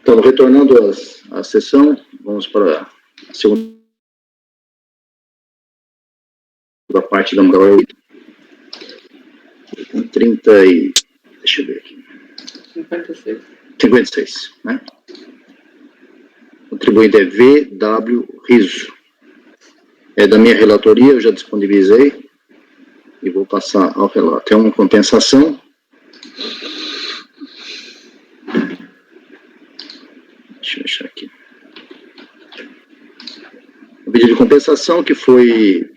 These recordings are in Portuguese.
Então, retornando à sessão, vamos para a segunda parte da moral 30 e... deixa eu ver aqui. 56, né? O contribuinte é VW Riso. É da minha relatoria, eu já disponibilizei e vou passar ao relato. É uma compensação. Deixa eu achar aqui. O pedido de compensação que foi...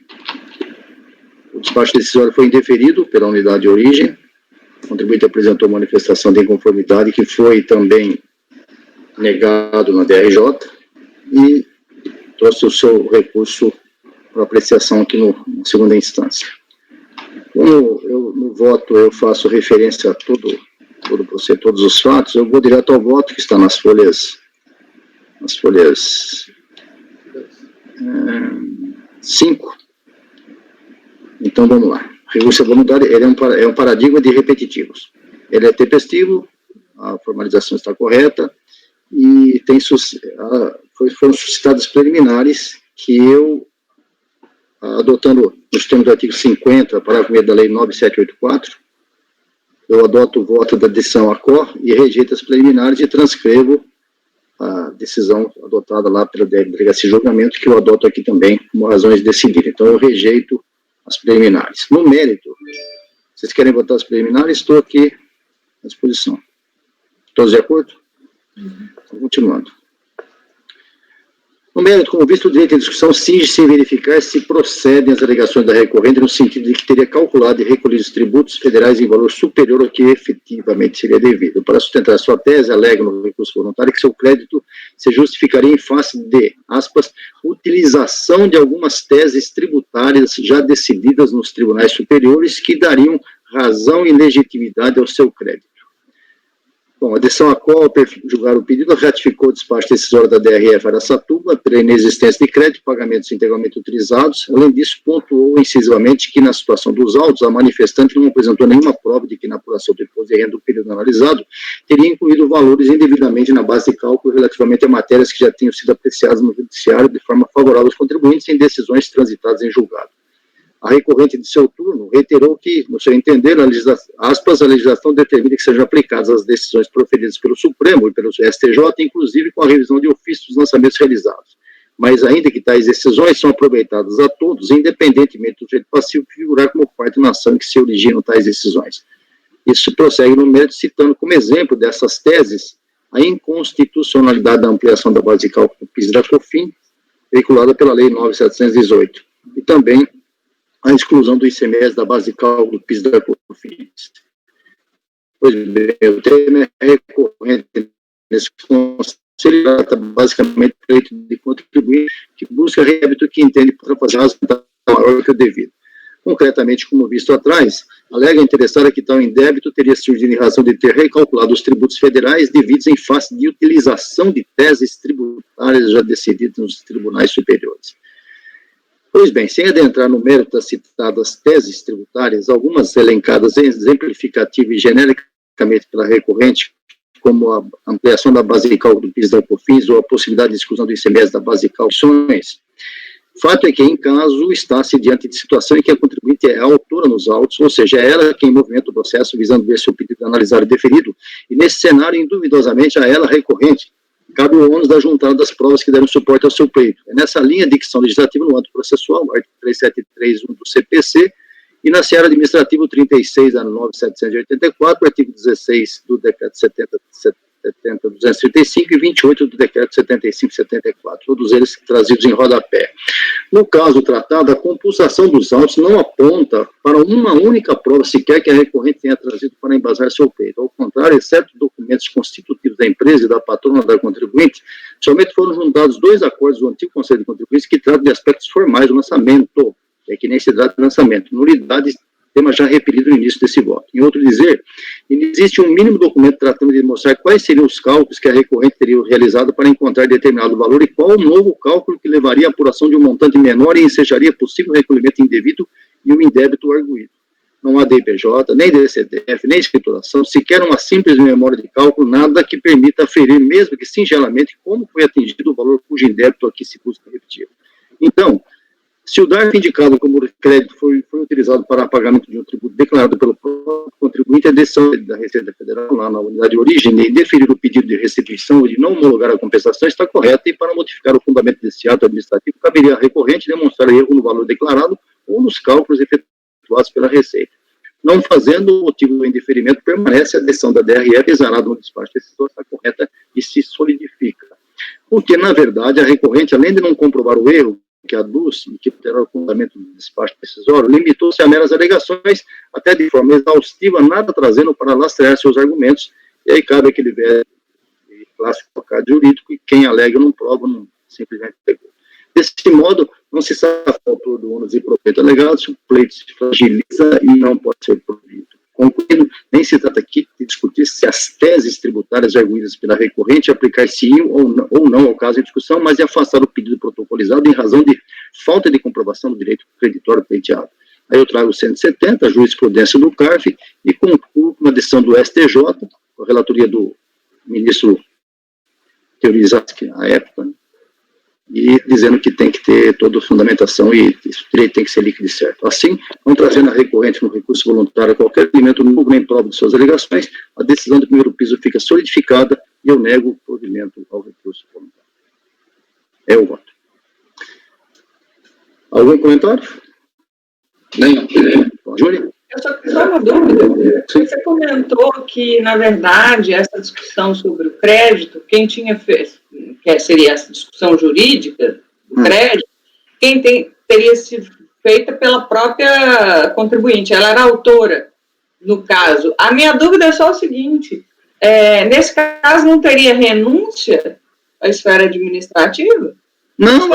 O despacho decisório foi indeferido pela unidade de origem. O contribuinte apresentou manifestação de inconformidade que foi também negado na DRJ e trouxe o seu recurso para apreciação aqui na segunda instância. Como no voto eu faço referência a todos os fatos, eu vou direto ao voto que está nas folhas 5. Então vamos lá. O recurso voluntário ele é um paradigma de repetitivos. Ele é tempestivo, a formalização está correta e foram suscitadas preliminares que eu, adotando nos termos do artigo 50, parágrafo 1º da lei 9784, eu adoto o voto da decisão ACOR e rejeito as preliminares e transcrevo a decisão adotada lá pela Delegacia de Julgamento, que eu adoto aqui também como razões de decidir. Então eu rejeito as preliminares. No mérito, vocês querem votar as preliminares? Estou aqui à disposição. Todos de acordo? Então, continuando. No mérito, como visto, o direito de discussão cinge-se em verificar se procedem as alegações da recorrente no sentido de que teria calculado e recolhido os tributos federais em valor superior ao que efetivamente seria devido. Para sustentar sua tese, alega no recurso voluntário que seu crédito se justificaria em face de, aspas, utilização de algumas teses tributárias já decididas nos tribunais superiores que dariam razão e legitimidade ao seu crédito. Bom, a decisão a qual julgar o pedido ratificou o despacho decisório da DRF Araçatuba pela inexistência de crédito e pagamentos integralmente utilizados. Além disso, pontuou incisivamente que, na situação dos autos, a manifestante não apresentou nenhuma prova de que, na apuração do imposto de renda do período analisado, teria incluído valores indevidamente na base de cálculo relativamente a matérias que já tinham sido apreciadas no judiciário de forma favorável aos contribuintes em decisões transitadas em julgado. A recorrente de seu turno reiterou que, no seu entender, a legislação determina que sejam aplicadas as decisões proferidas pelo Supremo e pelo STJ, inclusive com a revisão de ofício dos lançamentos realizados. Mas, ainda que tais decisões são aproveitadas a todos, independentemente do direito passivo que figurar como parte da nação em que se originam tais decisões. Isso prossegue no mérito, citando como exemplo dessas teses a inconstitucionalidade da ampliação da base de cálculo do PIS e da COFINS, veiculada pela Lei 9.718, e também a exclusão do ICMS da base de cálculo do PIS da COFINS. Pois bem, o tema é recorrente nesse conselho, trata basicamente do direito de contribuinte que busca rédito que entende para fazer razão maior que o devido. Concretamente, como visto atrás, alega a interessada que tal indébito teria surgido em razão de ter recalculado os tributos federais devidos em face de utilização de teses tributárias já decididas nos tribunais superiores. Pois bem, sem adentrar no mérito das citadas teses tributárias, algumas elencadas exemplificativa e genericamente pela recorrente, como a ampliação da base de cálculo do PIS da COFINS ou a possibilidade de exclusão do ICMS da base de cálculo, fato é que, em caso, está-se diante de situação em que a contribuinte é a autora nos autos, ou seja, é ela quem movimenta o processo visando ver se o pedido analisado e deferido, e nesse cenário, induvidosamente, a ela recorrente cabe o ônus da juntada das provas que deram suporte ao seu pleito. É nessa linha de dicção legislativa no âmbito processual, artigo 3731 do CPC, e na seara administrativa o 36 da 9784, artigo 16 do decreto 70.235 e 28 do decreto 75.74, todos eles trazidos em rodapé. No caso tratado, a compulsação dos autos não aponta para uma única prova sequer que a recorrente tenha trazido para embasar seu pleito. Ao contrário, exceto documentos constitutivos da empresa e da patrona da contribuinte, somente foram juntados 2 acordos do antigo Conselho de Contribuintes que tratam de aspectos formais do lançamento, é que nem se trata de lançamento, nulidades, tema já repetido no início desse voto. Em outro dizer, existe um mínimo documento tratando de mostrar quais seriam os cálculos que a recorrente teria realizado para encontrar determinado valor e qual o novo cálculo que levaria à apuração de um montante menor e ensejaria possível recolhimento indevido e um indébito arguído. não há DPJ, nem DCDF, nem escrituração, sequer uma simples memória de cálculo, nada que permita aferir, mesmo que singelamente, como foi atingido o valor cujo indébito aqui se busca repetir. Então, se o DARF indicado como crédito foi utilizado para pagamento de um tributo declarado pelo próprio contribuinte, a decisão da Receita Federal, lá na unidade de origem, de deferir o pedido de restituição ou de não homologar a compensação está correta, e para modificar o fundamento desse ato administrativo, caberia à recorrente demonstrar erro no valor declarado ou nos cálculos efetuados pela Receita. Não fazendo, o motivo do indeferimento permanece, a decisão da DRF exarada no despacho decisório está correta e se solidifica. Porque, na verdade, a recorrente, além de não comprovar o erro que aduz e que terá o fundamento do despacho decisório, limitou-se a meras alegações, até de forma exaustiva, nada trazendo para lastrear seus argumentos, e aí cabe aquele velho clássico tocado jurídico, e quem alega não prova, não simplesmente pegou. Desse modo, não se sabe o autor do ônus e proveito alegados, o pleito se fragiliza e não pode ser provido. Concluindo, nem se trata aqui de discutir se as teses tributárias arguídas pela recorrente aplicar-se-iam ou não ao caso em discussão, mas de afastar o pedido protocolizado em razão de falta de comprovação do direito creditório pleiteado. Aí eu trago o 170, a jurisprudência do CARF, e concluo com uma decisão do STJ, com a relatoria do ministro Teorizati, à época, né? E dizendo que tem que ter toda a fundamentação e o direito tem que ser líquido e certo. Assim, não trazendo a recorrente no recurso voluntário a qualquer elemento novo nem prova de suas alegações, a decisão do primeiro piso fica solidificada e eu nego o provimento ao recurso voluntário. É o voto. Algum comentário? Nenhum. Júlia? Eu só uma dúvida. Você comentou que, na verdade, essa discussão sobre o crédito, quem tinha feito, que seria essa discussão jurídica do crédito, teria sido feita pela própria contribuinte, ela era autora, no caso. A minha dúvida é só o seguinte, nesse caso não teria renúncia à esfera administrativa? Não,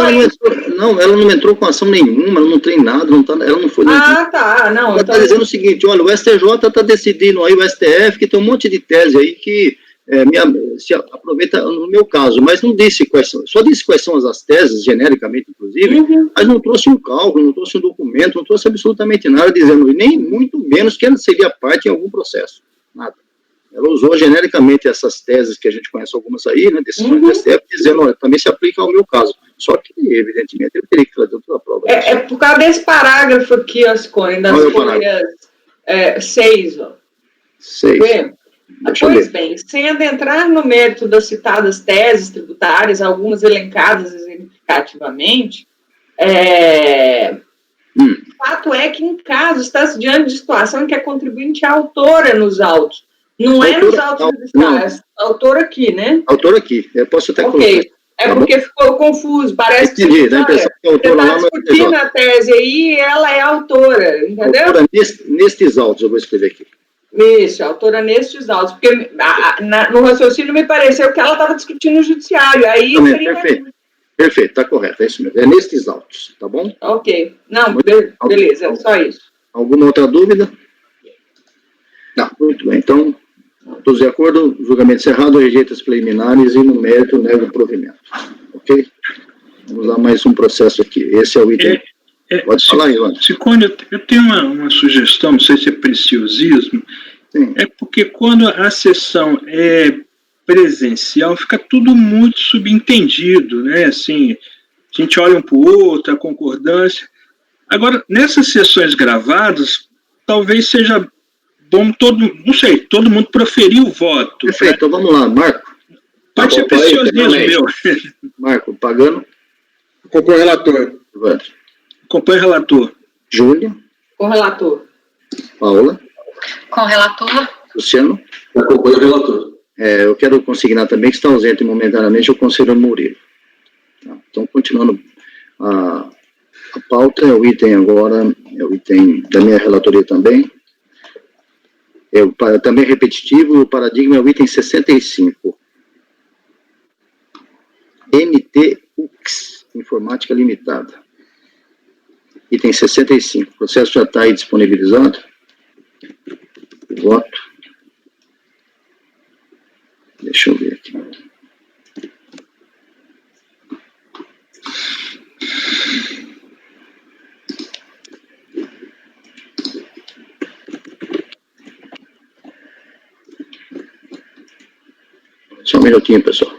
ela não entrou com ação nenhuma, ela não tem nada, ela não foi... Tá, não. Ela está dizendo o seguinte, olha, o STJ está decidindo aí, o STF, que tem um monte de tese aí que se aproveita no meu caso, mas não disse quais são, só disse quais são as teses, genericamente, inclusive, mas não trouxe um cálculo, não trouxe um documento, não trouxe absolutamente nada, dizendo, nem muito menos que ela seria parte em algum processo, nada. Ela usou genericamente essas teses que a gente conhece algumas aí, né, decisões do STF, dizendo, olha, também se aplica ao meu caso. Só que, evidentemente, ele teria que trazer outra prova. É por causa desse parágrafo aqui, Ascone, das folhas 6, ó. 6. Pois bem, sem adentrar no mérito das citadas teses tributárias, algumas elencadas exemplificativamente, o fato é que, em caso, está-se diante de situação em que a contribuinte é autora nos autos. Não é nos autos judiciais, é autora aqui, né? Autora aqui, eu posso até colocar. Porque ficou confuso, parece que você está discutindo a tese aí e ela é autora, entendeu? Autora nestes autos, eu vou escrever aqui. Isso, autora nestes autos, porque no raciocínio me pareceu que ela estava discutindo no judiciário, aí seria... Perfeito, está correto, é isso mesmo, é nestes autos, tá bom? Ok, não, beleza, é só isso. Alguma outra dúvida? Não, muito bem, então... Todos de acordo, julgamento encerrado, rejeita as preliminares e no mérito nega o provimento. Ok? Vamos lá, mais um processo aqui. Esse é o item. Pode falar, Ivan. Ciccone, eu tenho uma sugestão, não sei se é preciosismo. Sim. É porque quando a sessão é presencial, fica tudo muito subentendido, né? Assim, a gente olha um para o outro, a concordância. Agora, nessas sessões gravadas, talvez seja bom todo mundo proferir o voto. Perfeito, então vamos lá, Marco. Pode ser preciosismo meu. Marco, Pagano. Acompanho o relator. Evandro. Acompanho o relator. Júlia. Com o relator. Paula. Com o relator. Luciano. Acompanho o relator. Eu quero consignar também que está ausente momentaneamente o conselheiro Murilo. Então, continuando a pauta, é o item agora, é o item da minha relatoria também. Também repetitivo, o paradigma é o item 65. NTUX, Informática Limitada. Item 65. O processo já está aí disponibilizado. Voto. Deixa eu ver aqui. Só um minutinho, pessoal.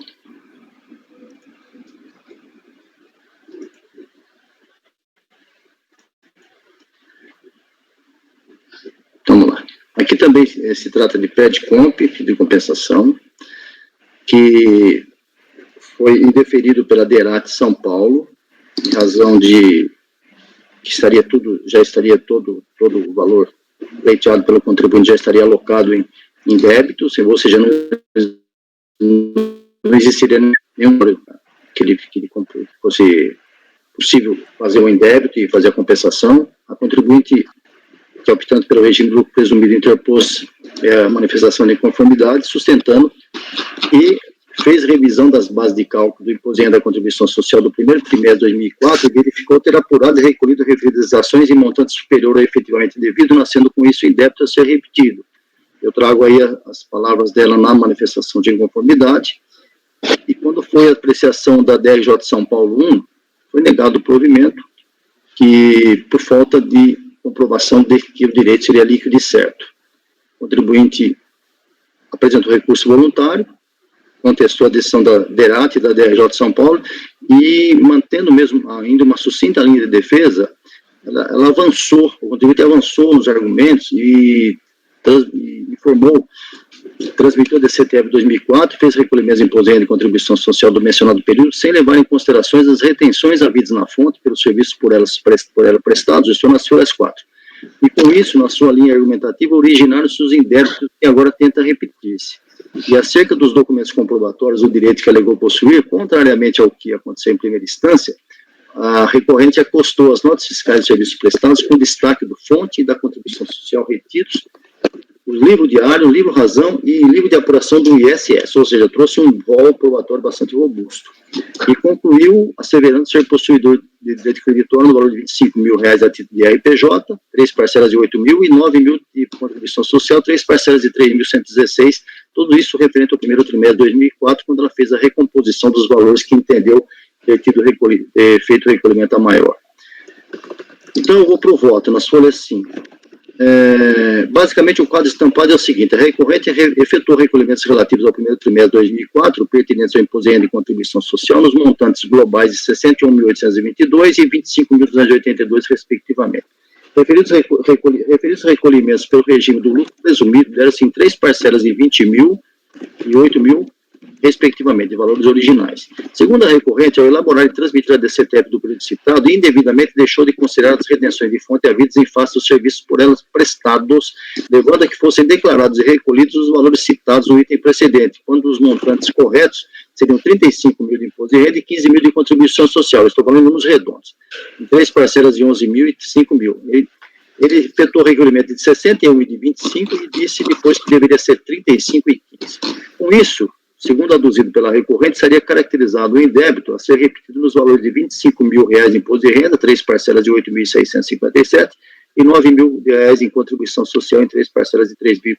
Vamos lá. Aqui também se trata de PED-COMP, de compensação, que foi indeferido pela DERAT São Paulo, em razão de que já estaria todo o valor pleiteado pelo contribuinte já estaria alocado em débitos, ou seja, não existiria nenhum que fosse possível fazer o indébito e fazer a compensação. A contribuinte, que optando pelo regime do lucro presumido, interpôs a manifestação de inconformidade, sustentando e fez revisão das bases de cálculo do imposto de renda da contribuição social do primeiro trimestre de 2004 e verificou ter apurado e recolhido referidas ações em montante superior ao efetivamente devido, nascendo com isso em débito a ser repetido. Eu trago aí as palavras dela na manifestação de inconformidade, e quando foi a apreciação da DRJ São Paulo 1, foi negado o provimento, que por falta de comprovação de que o direito seria líquido e certo. O contribuinte apresentou recurso voluntário, contestou a decisão da DERAT e da DRJ de São Paulo, e mantendo mesmo ainda uma sucinta linha de defesa, ela avançou, o contribuinte avançou nos argumentos e informou, transmitiu a DCTF 2004, fez recolhimento de imposto de renda e contribuição social do mencionado período, sem levar em considerações as retenções havidas na fonte pelos serviços por ela prestados, isso nas folhas 4. E com isso, na sua linha argumentativa, originaram-se os indébitos que agora tenta repetir-se. E acerca dos documentos comprobatórios do direito que alegou possuir, contrariamente ao que aconteceu em primeira instância, a recorrente acostou as notas fiscais de serviços prestados com destaque do fonte e da contribuição social retidos, o livro diário, o livro razão e livro de apuração do ISS, ou seja, trouxe um rol probatório bastante robusto. E concluiu asseverando ser possuidor de direito creditório no valor de R$25 mil a título de RPJ, 3 parcelas de 8 mil e 9 mil de contribuição social, 3 parcelas de 3.116, tudo isso referente ao primeiro trimestre de 2004, quando ela fez a recomposição dos valores que entendeu ter feito o recolhimento a maior. Então, eu vou para o voto, nas folhas 5. Basicamente, o quadro estampado é o seguinte: a recorrente efetuou recolhimentos relativos ao primeiro trimestre de 2004, pertinentes ao imposto de renda e contribuição social, nos montantes globais de 61.822 e 25.282, respectivamente. Referidos recolhimentos pelo regime do lucro presumido deram-se em 3 parcelas de 20 mil e 8 mil, respectivamente, de valores originais. Segundo a recorrente, ao elaborar e transmitir a DCTF do período citado, indevidamente deixou de considerar as retenções de fonte havidas em face dos serviços por elas prestados, levando a que fossem declarados e recolhidos os valores citados no item precedente, quando os montantes corretos seriam 35 mil de imposto de renda e 15 mil de contribuição social. Estou falando em números redondos. Em 3 parcelas de 11 mil e 5 mil. Ele efetuou recolhimento de 61 e de 25 e disse depois que deveria ser 35 e 15. Com isso, segundo aduzido pela recorrente, seria caracterizado o indébito a ser repetido nos valores de R$25 mil de imposto de renda, 3 parcelas de 8.657, e R$9.000 em contribuição social em 3 parcelas de 3.000.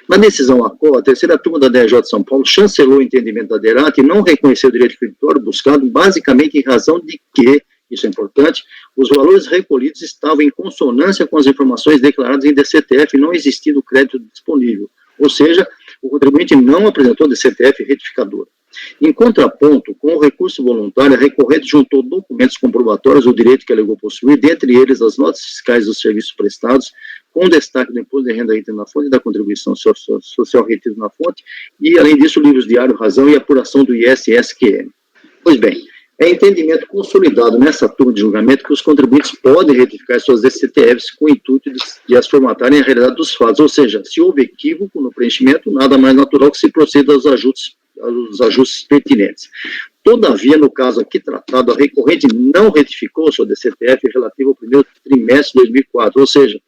Na decisão ACO, a terceira turma da DRJ de São Paulo chancelou o entendimento da DERAT e não reconheceu o direito creditório buscado basicamente em razão de que, isso é importante, os valores recolhidos estavam em consonância com as informações declaradas em DCTF, não existindo crédito disponível. Ou seja, o contribuinte não apresentou DCTF retificadora. Em contraponto, com o recurso voluntário, a recorrente juntou documentos comprobatórios do direito que alegou possuir, dentre eles as notas fiscais dos serviços prestados, com destaque do imposto de renda retido na fonte e da contribuição social retido na fonte, e, além disso, livros diário, razão e apuração do ISSQM. Pois bem, é entendimento consolidado nessa turma de julgamento que os contribuintes podem retificar suas DCTFs com o intuito de as formatarem a realidade dos fatos, ou seja, se houve equívoco no preenchimento, nada mais natural que se proceda aos ajustes pertinentes. Todavia, no caso aqui tratado, a recorrente não retificou sua DCTF relativa ao primeiro trimestre de 2004, ou seja,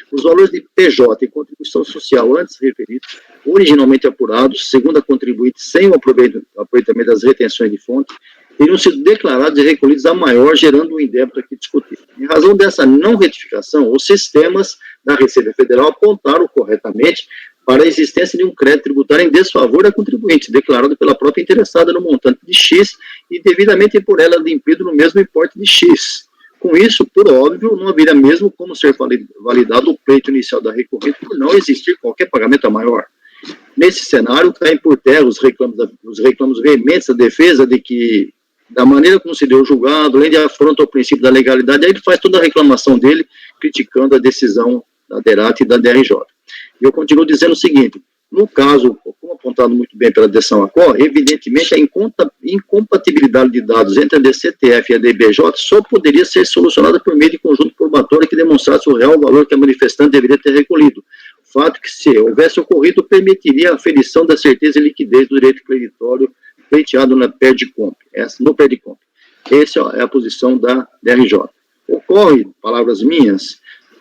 os valores de PJ e contribuição social antes referidos, originalmente apurados, segundo a contribuinte, sem o aproveitamento das retenções de fonte, teriam sido declarados e recolhidos a maior, gerando o indébito aqui discutido. Em razão dessa não retificação, os sistemas da Receita Federal apontaram corretamente para a existência de um crédito tributário em desfavor da contribuinte, declarado pela própria interessada no montante de X e devidamente por ela limpido no mesmo importe de X. Com isso, por óbvio, não haveria mesmo como ser validado o pleito inicial da recorrente por não existir qualquer pagamento a maior. Nesse cenário, caem por terra os reclamos veementes da defesa de que, da maneira como se deu o julgado, além de afronta ao princípio da legalidade, aí ele faz toda a reclamação dele, criticando a decisão da DERAT e da DRJ. E eu continuo dizendo o seguinte: no caso, como apontado muito bem pela decisão ACOR, evidentemente a incompatibilidade de dados entre a DCTF e a DBJ só poderia ser solucionada por meio de conjunto probatório que demonstrasse o real valor que a manifestante deveria ter recolhido. Fato que, se houvesse ocorrido, permitiria a aferição da certeza e liquidez do direito creditório pleiteado no PERDICOMP. Essa é a posição da DRJ. Ocorre, palavras minhas,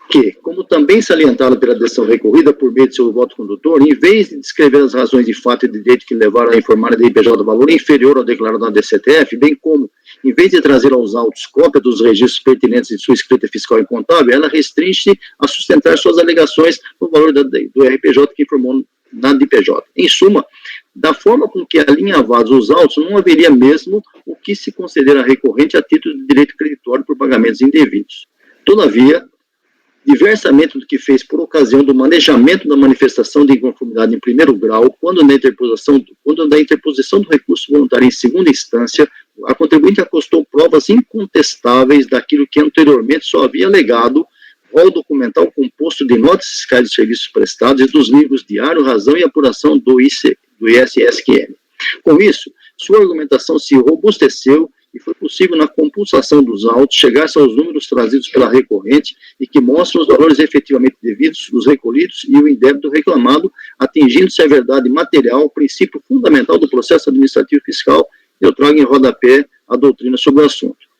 que, como também salientado pela decisão recorrida por meio de seu voto condutor, em vez de descrever as razões de fato e de direito que levaram a informar a DIPJ valor inferior ao declarado na DCTF, bem como, em vez de trazer aos autos cópia dos registros pertinentes de sua escrita fiscal e contábil, ela restringe-se a sustentar suas alegações no valor do RPJ que informou na DIPJ. Em suma, da forma com que alinhavados os autos, não haveria mesmo o que se considera recorrente a título de direito creditório por pagamentos indevidos. Todavia, diversamente do que fez por ocasião do manejamento da manifestação de inconformidade em primeiro grau, quando da interposição do recurso voluntário em segunda instância, a contribuinte acostou provas incontestáveis daquilo que anteriormente só havia alegado rol documental composto de notas fiscais de serviços prestados e dos livros Diário, Razão e Apuração do ISSQL. Com isso, sua argumentação se robusteceu e foi possível, na compulsação dos autos, chegar-se aos números trazidos pela recorrente e que mostram os valores efetivamente devidos dos recolhidos e o indébito reclamado, atingindo-se a verdade material, o princípio fundamental do processo administrativo fiscal. Eu trago em rodapé a doutrina sobre o assunto.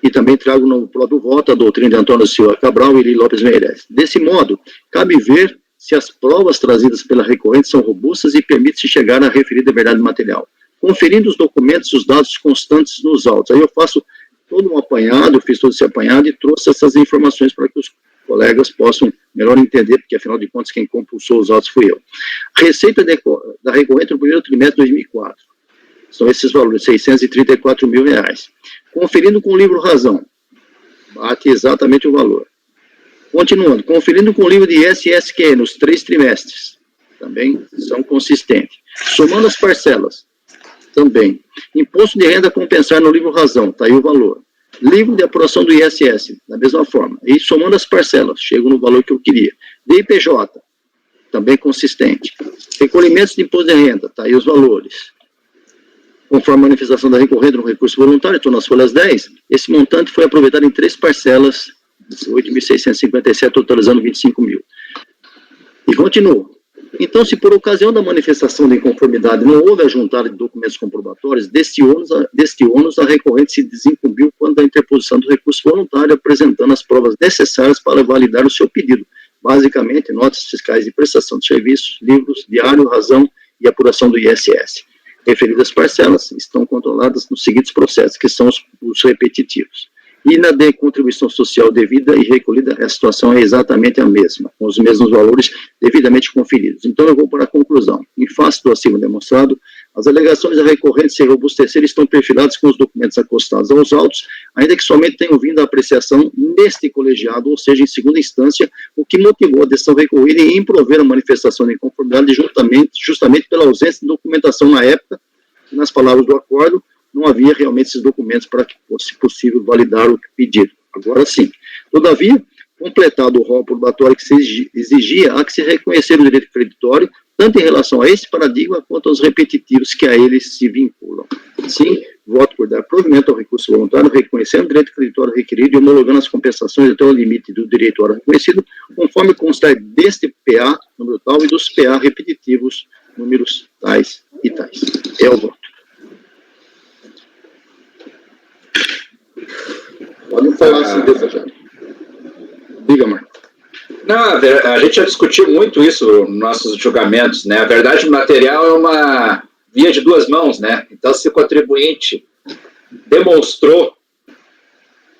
E também trago no próprio voto a doutrina de Antônio Silva Cabral e Eli Lopes Meirelles. Desse modo, cabe ver se as provas trazidas pela recorrente são robustas e permite-se chegar à referida verdade material. Conferindo os documentos e os dados constantes nos autos. Aí eu faço todo um apanhado, fiz todo esse apanhado e trouxe essas informações para que os colegas possam melhor entender, porque afinal de contas quem compulsou os autos fui eu. Receita da recorrente no primeiro trimestre de 2004. São esses valores, R$634 mil. Conferindo com o livro Razão, bate exatamente o valor. Continuando, conferindo com o livro de ISSQL nos 3 trimestres, também são consistentes. Somando as parcelas, também. Imposto de renda a compensar no livro Razão, está aí o valor. Livro de apuração do ISS, da mesma forma. E somando as parcelas, chego no valor que eu queria. DIPJ, também consistente. Recolhimentos de imposto de renda, está aí os valores. Conforme a manifestação da recorrente no recurso voluntário, estou nas folhas 10, esse montante foi aproveitado em 3 parcelas, 8.657, totalizando 25 mil. E continuo. Então, se por ocasião da manifestação de inconformidade não houve a juntada de documentos comprobatórios, deste ônus a recorrente se desincumbiu quando da interposição do recurso voluntário, apresentando as provas necessárias para validar o seu pedido. Basicamente, notas fiscais de prestação de serviços, livros, diário, razão e apuração do ISS. Referidas parcelas estão controladas nos seguintes processos, que são os repetitivos. E na contribuição social devida e recolhida, a situação é exatamente a mesma, com os mesmos valores devidamente conferidos. Então, eu vou para a conclusão. Em face do acima demonstrado, as alegações da recorrente se robustecer estão perfiladas com os documentos acostados aos autos, ainda que somente tenham vindo à apreciação neste colegiado, ou seja, em segunda instância, o que motivou a decisão recorrida em improver a manifestação de inconformidade justamente pela ausência de documentação na época, e nas palavras do acordo, não havia realmente esses documentos para que fosse possível validar o pedido. Agora sim. Todavia, completado o rol probatório que se exigia, há que se reconhecer o direito creditório, tanto em relação a esse paradigma, quanto aos repetitivos que a eles se vinculam. Sim, voto por dar provimento ao recurso voluntário, reconhecendo o direito creditório requerido e homologando as compensações até o limite do direito ora reconhecido, conforme constar deste PA, número tal, e dos PA repetitivos, números tais e tais. É o voto. Podem falar assim, desejado. Diga, Marco. Não, a gente já discutiu muito isso nos nossos julgamentos, né? A verdade material é uma via de 2 mãos, né? Então, se o contribuinte demonstrou,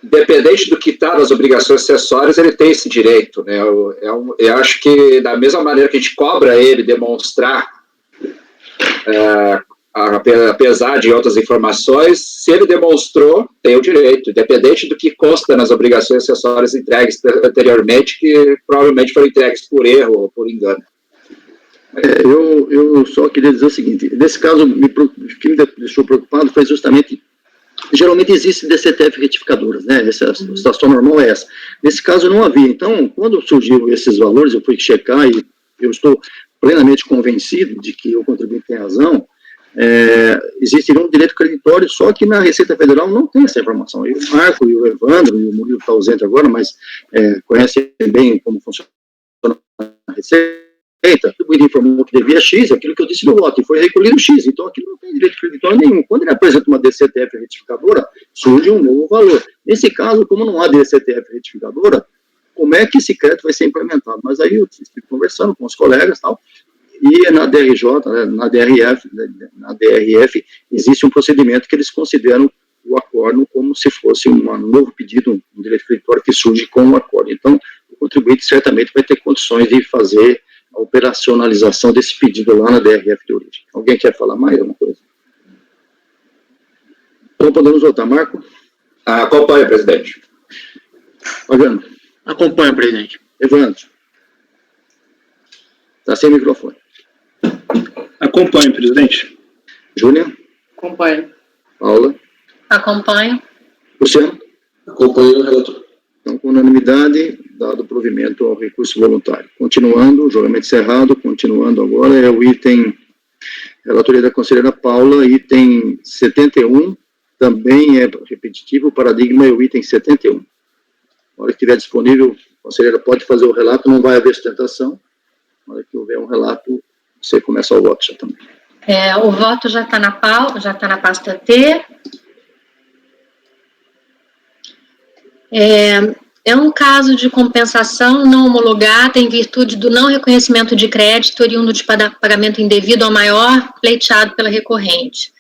independente do que está nas obrigações acessórias, ele tem esse direito, né? Eu acho que, da mesma maneira que a gente cobra ele demonstrar, apesar de outras informações, se ele demonstrou, tem o direito, independente do que consta nas obrigações acessórias entregues anteriormente, que provavelmente foram entregues por erro ou por engano. Eu só queria dizer o seguinte, nesse caso, o que me deixou preocupado foi justamente, geralmente existem DCTF retificadoras, né, essa situação normal é essa. Nesse caso não havia, então, quando surgiu esses valores, eu fui checar e eu estou plenamente convencido de que o contribuinte tem razão, existiria um direito creditório, só que na Receita Federal não tem essa informação. E o Marco e o Evandro, e o Murilo está ausente agora, mas conhecem bem como funciona a Receita, o contribuinte informou que devia X, aquilo que eu disse no voto, e foi recolhido X, então aquilo não tem direito creditório nenhum. Quando ele apresenta uma DCTF retificadora, surge um novo valor. Nesse caso, como não há DCTF retificadora, como é que esse crédito vai ser implementado? Mas aí eu estive conversando com os colegas e tal, e na DRJ, na DRF, existe um procedimento que eles consideram o acórdão como se fosse um novo pedido, um direito creditório que surge com o acórdão. Então, o contribuinte certamente vai ter condições de fazer a operacionalização desse pedido lá na DRF de origem. Alguém quer falar mais alguma coisa? Então, podemos votar. Marco? Acompanha, presidente. Fabiano? Acompanha, presidente. Evandro? Está sem microfone. Acompanho, presidente. Júlia? Acompanho. Paula? Acompanho. Luciano? Acompanho o relator. Então, com unanimidade, dado provimento ao recurso voluntário. Continuando, o julgamento encerrado, continuando agora, é o item, relatoria da conselheira Paula, item 71, também é repetitivo, o paradigma é o item 71. Na hora que estiver disponível, a conselheira pode fazer o relato, não vai haver sustentação. Na hora que houver um relato, você começa o voto já também. O voto já está na pasta T. É um caso de compensação não homologada em virtude do não reconhecimento de crédito oriundo de pagamento indevido ao maior pleiteado pela recorrente.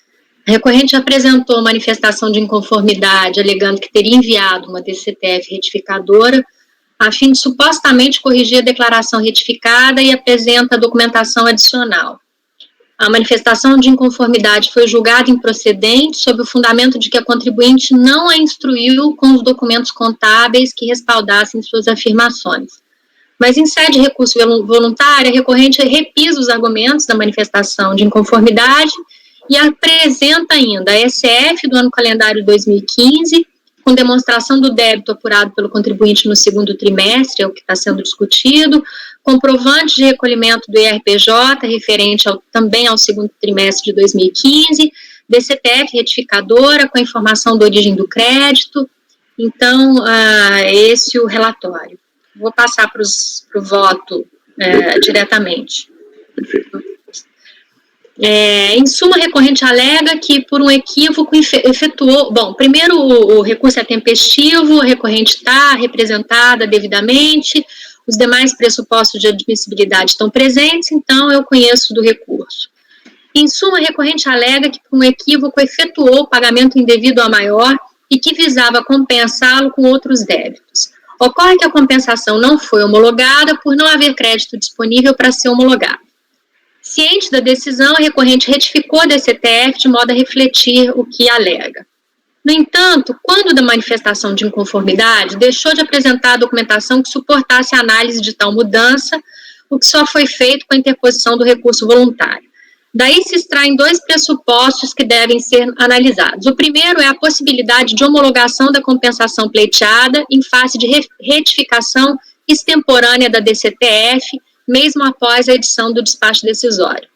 A recorrente apresentou manifestação de inconformidade, alegando que teria enviado uma DCTF retificadora a fim de supostamente corrigir a declaração retificada e apresenta a documentação adicional. A manifestação de inconformidade foi julgada improcedente sob o fundamento de que a contribuinte não a instruiu com os documentos contábeis que respaldassem suas afirmações. Mas, em sede de recurso voluntário, a recorrente repisa os argumentos da manifestação de inconformidade e apresenta ainda a SF do ano calendário 2015, com demonstração do débito apurado pelo contribuinte no segundo trimestre, é o que está sendo discutido, comprovante de recolhimento do IRPJ, referente também ao segundo trimestre de 2015, DCTF retificadora, com a informação da origem do crédito. Então, esse é o relatório. Vou passar para o voto diretamente. Em suma, a recorrente alega que, por um equívoco, efetuou... Bom, primeiro, o recurso é tempestivo, a recorrente está representada devidamente, os demais pressupostos de admissibilidade estão presentes, então eu conheço do recurso. Em suma, a recorrente alega que, por um equívoco, efetuou o pagamento indevido a maior e que visava compensá-lo com outros débitos. Ocorre que a compensação não foi homologada por não haver crédito disponível para ser homologado. Ciente da decisão, a recorrente retificou a DCTF de modo a refletir o que alega. No entanto, quando da manifestação de inconformidade, deixou de apresentar a documentação que suportasse a análise de tal mudança, o que só foi feito com a interposição do recurso voluntário. Daí se extraem dois pressupostos que devem ser analisados. O primeiro é a possibilidade de homologação da compensação pleiteada em face de retificação extemporânea da DCTF, mesmo após a edição do despacho decisório.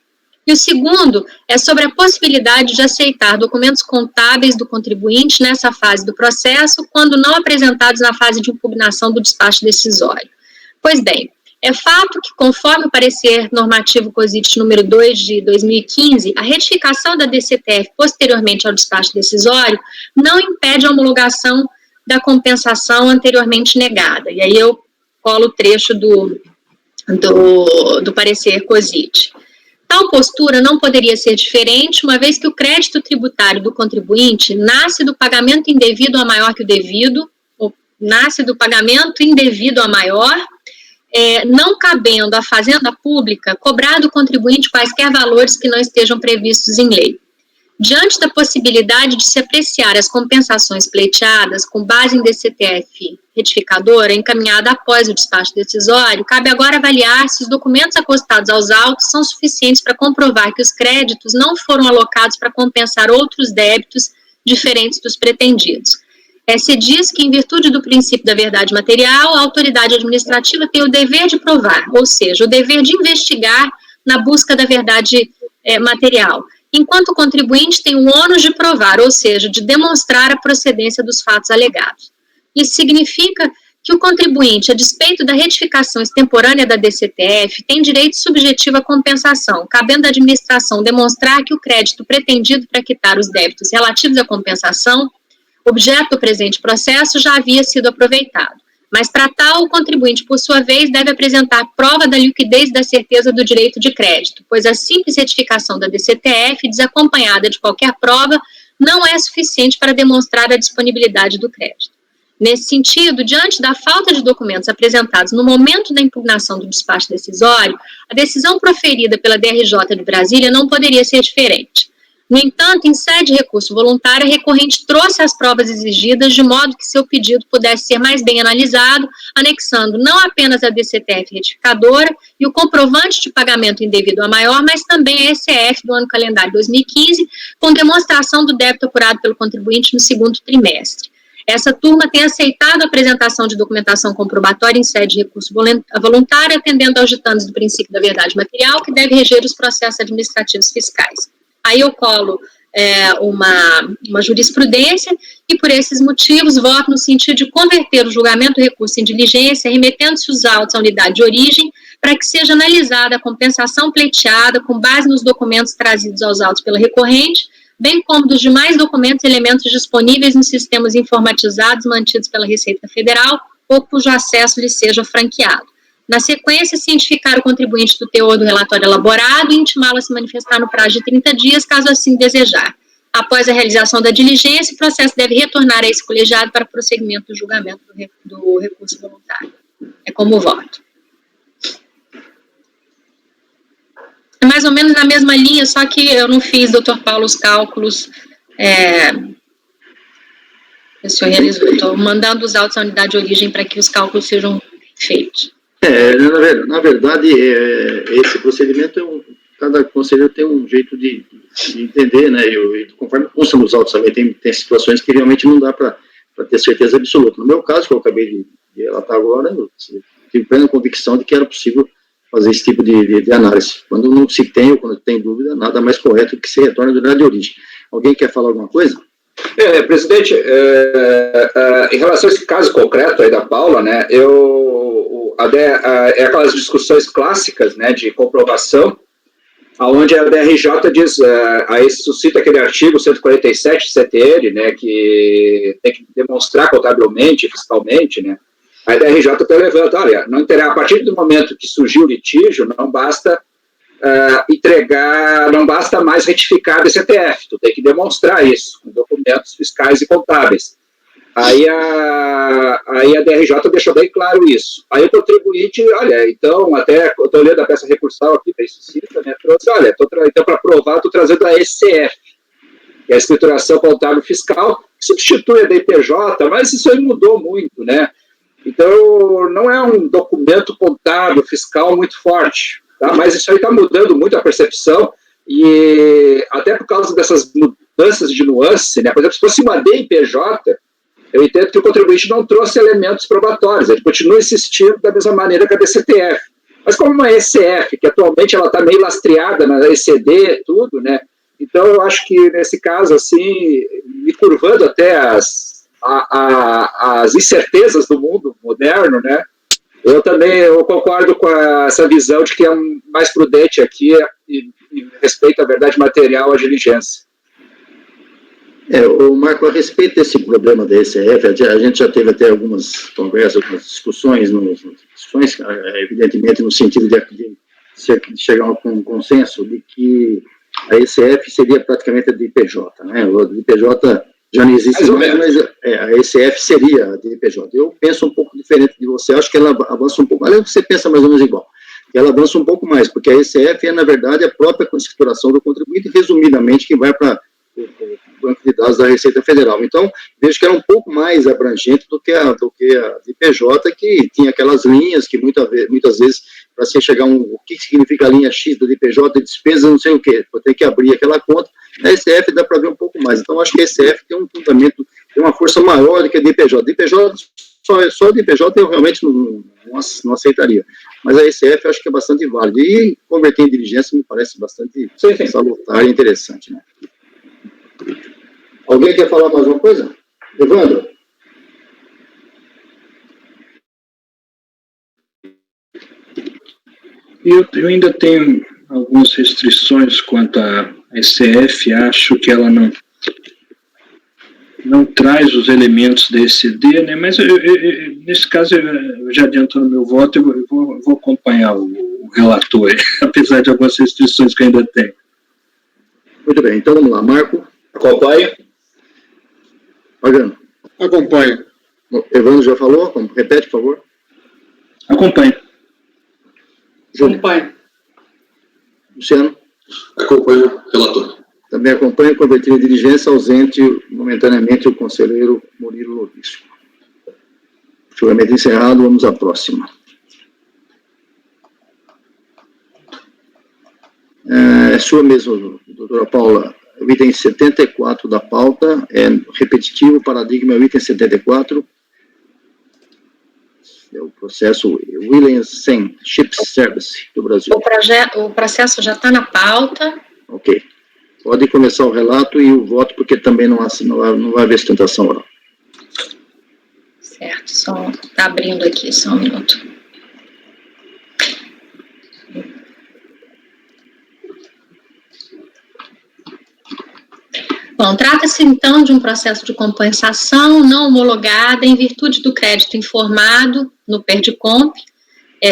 E o segundo é sobre a possibilidade de aceitar documentos contábeis do contribuinte nessa fase do processo, quando não apresentados na fase de impugnação do despacho decisório. Pois bem, é fato que, conforme o parecer normativo COSIT número 2 de 2015, a retificação da DCTF posteriormente ao despacho decisório não impede a homologação da compensação anteriormente negada. E aí eu colo o trecho do parecer COSIT. Tal postura não poderia ser diferente, uma vez que o crédito tributário do contribuinte nasce do pagamento indevido a maior que o devido, ou nasce do pagamento indevido a maior, não cabendo à Fazenda Pública cobrar do contribuinte quaisquer valores que não estejam previstos em lei. Diante da possibilidade de se apreciar as compensações pleiteadas com base em DCTF retificadora encaminhada após o despacho decisório, cabe agora avaliar se os documentos acostados aos autos são suficientes para comprovar que os créditos não foram alocados para compensar outros débitos diferentes dos pretendidos. Se diz que, em virtude do princípio da verdade material, a autoridade administrativa tem o dever de provar, ou seja, o dever de investigar na busca da verdade material, enquanto o contribuinte tem o ônus de provar, ou seja, de demonstrar a procedência dos fatos alegados. Isso significa que o contribuinte, a despeito da retificação extemporânea da DCTF, tem direito subjetivo à compensação, cabendo à administração demonstrar que o crédito pretendido para quitar os débitos relativos à compensação, objeto do presente processo, já havia sido aproveitado. Mas, para tal, o contribuinte, por sua vez, deve apresentar prova da liquidez e da certeza do direito de crédito, pois a simples retificação da DCTF, desacompanhada de qualquer prova, não é suficiente para demonstrar a disponibilidade do crédito. Nesse sentido, diante da falta de documentos apresentados no momento da impugnação do despacho decisório, a decisão proferida pela DRJ de Brasília não poderia ser diferente. No entanto, em sede de recurso voluntário, a recorrente trouxe as provas exigidas de modo que seu pedido pudesse ser mais bem analisado, anexando não apenas a DCTF retificadora e o comprovante de pagamento indevido a maior, mas também a ECF do ano calendário 2015, com demonstração do débito apurado pelo contribuinte no segundo trimestre. Essa turma tem aceitado a apresentação de documentação comprobatória em sede de recurso voluntário, atendendo aos ditames do princípio da verdade material, que deve reger os processos administrativos fiscais. Aí eu colo uma jurisprudência e, por esses motivos, voto no sentido de converter o julgamento do recurso em diligência, remetendo-se os autos à unidade de origem, para que seja analisada a compensação pleiteada com base nos documentos trazidos aos autos pela recorrente, bem como dos demais documentos e elementos disponíveis nos sistemas informatizados mantidos pela Receita Federal ou cujo acesso lhe seja franqueado. Na sequência, cientificar o contribuinte do teor do relatório elaborado e intimá-lo a se manifestar no prazo de 30 dias, caso assim desejar. Após a realização da diligência, o processo deve retornar a esse colegiado para prosseguimento do julgamento do recurso voluntário. É como voto. É mais ou menos na mesma linha, só que eu não fiz, doutor Paulo, os cálculos. O senhor realizou. Estou mandando os autos à unidade de origem para que os cálculos sejam feitos. Na verdade, esse procedimento, cada conselheiro tem um jeito de entender, né, e conforme consta nos autos também, tem situações que realmente não dá para ter certeza absoluta. No meu caso, que eu acabei de relatar agora, eu tive plena convicção de que era possível fazer esse tipo de análise. Quando não se tem, ou quando tem dúvida, nada mais correto que se retorne à unidade de origem. Alguém quer falar alguma coisa? Presidente, em relação a esse caso concreto aí da Paula, né, é aquelas discussões clássicas, né, de comprovação, onde a DRJ diz, aí suscita aquele artigo 147 CTN, né, que tem que demonstrar contabilmente, fiscalmente, né, a DRJ até levanta, olha, a partir do momento que surgiu o litígio, não basta não basta mais retificar a DCTF, tu tem que demonstrar isso, com documentos fiscais e contábeis. Aí a DRJ deixou bem claro isso. Aí o contribuinte, olha, então, até, eu estou olhando a peça recursal aqui, bem sucinta, né, trouxe, olha, então para provar, estou trazendo a ECF, que é a escrituração contábil fiscal, que substitui a DPJ, mas isso aí mudou muito, né? Então, não é um documento contábil fiscal muito forte, tá? Mas isso aí está mudando muito a percepção, e até por causa dessas mudanças de nuance, né? Por exemplo, se fosse uma DPJ, eu entendo que o contribuinte não trouxe elementos probatórios, ele continua insistindo da mesma maneira que a DCTF. Mas como uma ECF, que atualmente ela está meio lastreada na ECD, tudo, né? Então, eu acho que nesse caso, assim, me curvando até as incertezas do mundo moderno, né? Eu concordo com essa visão de que é mais prudente aqui e respeito à verdade material, à diligência. Marco, a respeito desse problema da ECF, a gente já teve até algumas conversas, algumas discussões, evidentemente no sentido de chegar a um consenso de que a ECF seria praticamente a DPJ, né? O DPJ já não existe mais, mas a ECF seria a DPJ. Eu penso um pouco diferente de você, acho que ela avança um pouco, aliás, você pensa mais ou menos igual. Ela avança um pouco mais, porque a ECF é, na verdade, a própria escrituração do contribuinte, resumidamente, que vai para banco de dados da Receita Federal. Então, vejo que era um pouco mais abrangente do que a DPJ, que tinha aquelas linhas que muitas vezes, para você chegar o que significa a linha X da DPJ, despesa, não sei o quê, para ter que abrir aquela conta. Na SF dá para ver um pouco mais. Então, acho que a SF tem um fundamento, tem uma força maior do que a DPJ. Só a DPJ eu realmente não aceitaria. Mas a SF acho que é bastante válida. E converter em diligência me parece bastante salutar e interessante, né? Alguém quer falar mais uma coisa? Evandro? Eu ainda tenho algumas restrições quanto à SF, acho que ela não traz os elementos da ECD, né? Mas nesse caso, eu já adiantando meu voto, eu vou acompanhar o relator, apesar de algumas restrições que eu ainda tenho. Muito bem, então vamos lá, Marco. Acompanha. Pagano. Acompanho. Evandro já falou? Repete, por favor. Acompanho. Acompanho. Luciano? Acompanho, relator. Também acompanha, converter em diligência, ausente momentaneamente o conselheiro Murilo Lourisco. Julgamento encerrado, vamos à próxima. É sua mesmo, doutora Paula. O item 74 da pauta é repetitivo, paradigma é o item 74. É o processo Williamson Ships Service do Brasil. O processo já está na pauta. Ok. Pode começar o relato e o voto, porque também não vai haver sustentação oral. Certo, só está abrindo aqui, só um minuto. Bom, trata-se então de um processo de compensação não homologada em virtude do crédito informado no Perdicomp,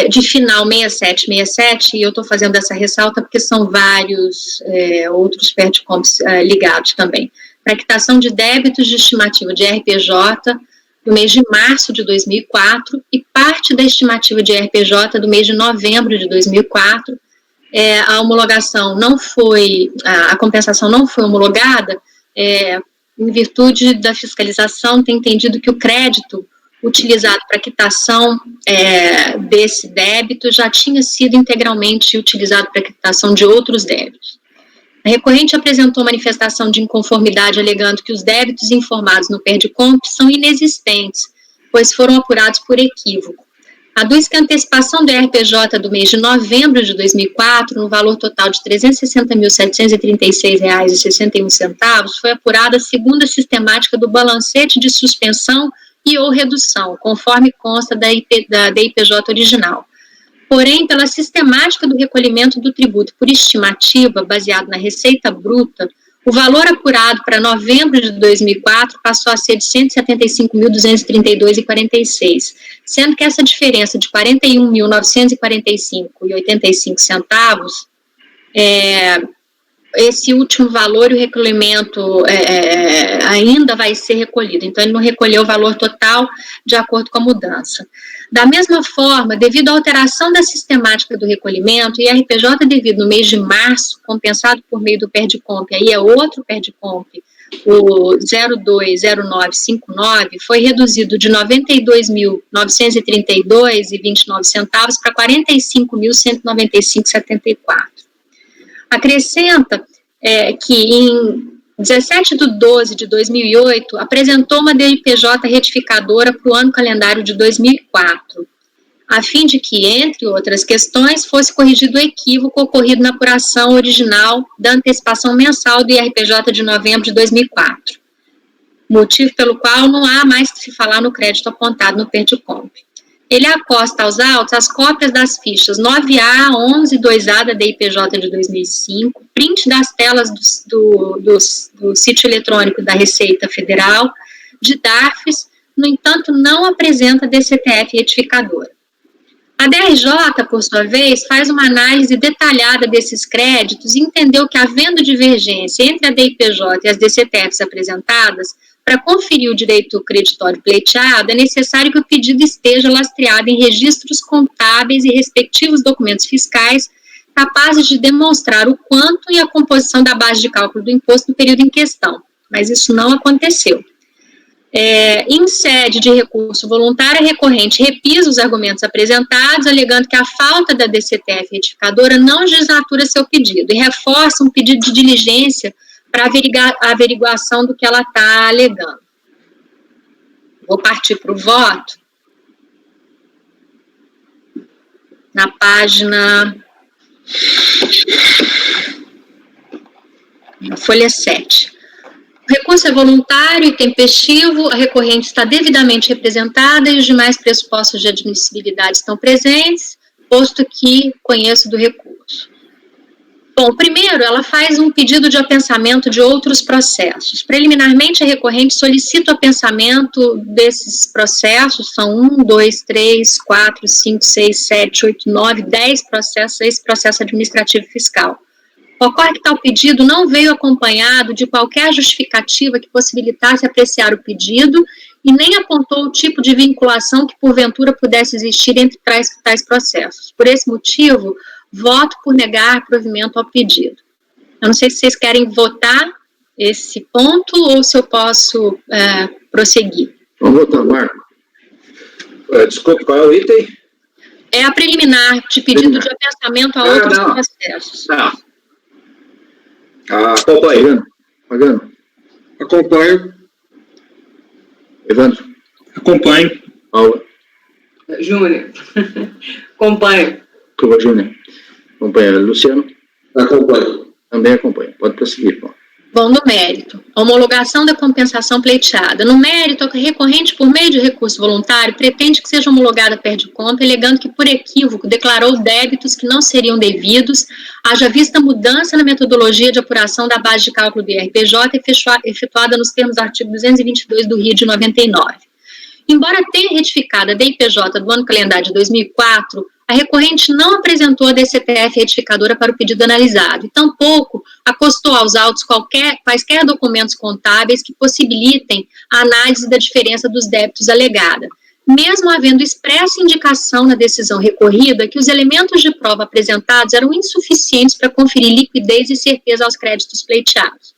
de final 6767, e eu estou fazendo essa ressalta porque são vários outros Perdicomps ligados também, para quitação de débitos de estimativa de RPJ do mês de março de 2004 e parte da estimativa de RPJ do mês de novembro de 2004. A homologação não foi, a compensação não foi homologada, em virtude da fiscalização, tem entendido que o crédito utilizado para quitação desse débito já tinha sido integralmente utilizado para quitação de outros débitos. A recorrente apresentou manifestação de inconformidade alegando que os débitos informados no Perdicomp são inexistentes, pois foram apurados por equívoco. Aduz que a antecipação do RPJ do mês de novembro de 2004, no valor total de R$ 360.736,61, foi apurada segundo a sistemática do balancete de suspensão e ou redução, conforme consta da DIPJ original. Porém, pela sistemática do recolhimento do tributo por estimativa, baseado na receita bruta, o valor apurado para novembro de 2004 passou a ser de R$ 175.232,46, sendo que essa diferença de R$ 41.945,85, esse último valor e o recolhimento ainda vai ser recolhido, então ele não recolheu o valor total de acordo com a mudança. Da mesma forma, devido à alteração da sistemática do recolhimento, o IRPJ devido no mês de março, compensado por meio do Perdicomp, aí é outro Perdicomp, o 020959, foi reduzido de R$ 92.932,29 para R$ 45.195,74. Acrescenta que em 17 de 12 de 2008, apresentou uma DIPJ retificadora para o ano calendário de 2004, a fim de que, entre outras questões, fosse corrigido o equívoco ocorrido na apuração original da antecipação mensal do IRPJ de novembro de 2004, motivo pelo qual não há mais que se falar no crédito apontado no Perdicomp. Ele acosta aos autos as cópias das fichas 9A, 11 e 2A da DIPJ de 2005, print das telas do sítio eletrônico da Receita Federal, de DARFs, no entanto, não apresenta DCTF retificadora. A DRJ, por sua vez, faz uma análise detalhada desses créditos e entendeu que, havendo divergência entre a DIPJ e as DCTFs apresentadas, para conferir o direito creditório pleiteado, é necessário que o pedido esteja lastreado em registros contábeis e respectivos documentos fiscais capazes de demonstrar o quanto e a composição da base de cálculo do imposto no período em questão, mas isso não aconteceu. Em sede de recurso voluntário, a recorrente repisa os argumentos apresentados, alegando que a falta da DCTF retificadora não desnatura seu pedido e reforça um pedido de diligência para a averiguação do que ela está alegando. Vou partir para o voto. Na página... na folha 7. O recurso é voluntário e tempestivo, a recorrente está devidamente representada e os demais pressupostos de admissibilidade estão presentes, posto que conheço do recurso. Bom, primeiro, ela faz um pedido de apensamento de outros processos. Preliminarmente, a recorrente solicita o apensamento desses processos, são 1, 2, 3, 4, 5, 6, 7, 8, 9, 10 processos, esse processo administrativo fiscal. Ocorre que tal pedido não veio acompanhado de qualquer justificativa que possibilitasse apreciar o pedido e nem apontou o tipo de vinculação que, porventura, pudesse existir entre tais processos. Por esse motivo, voto por negar provimento ao pedido. Eu não sei se vocês querem votar esse ponto ou se eu posso prosseguir. Vamos votar, Marco. Desculpe, qual é o item? É a preliminar de pedido de apensamento a outros processos. Não. Acompanho. Pagano. Acompanho. Evandro. Acompanho. Paula. Júnior. Acompanho. Curva Júnior. Acompanha. Luciano. Acompanho. Também acompanha. Pode prosseguir, Paulo. Bom, no mérito, a homologação da compensação pleiteada. No mérito, a recorrente, por meio de recurso voluntário, pretende que seja homologada a perde-conta, alegando que, por equívoco, declarou débitos que não seriam devidos, haja vista mudança na metodologia de apuração da base de cálculo do IRPJ efetuada nos termos do artigo 222 do RID de 99. Embora tenha retificado a DIPJ do ano calendário de 2004, a recorrente não apresentou a DCTF retificadora para o pedido analisado e tampouco acostou aos autos quaisquer documentos contábeis que possibilitem a análise da diferença dos débitos alegada, mesmo havendo expressa indicação na decisão recorrida que os elementos de prova apresentados eram insuficientes para conferir liquidez e certeza aos créditos pleiteados.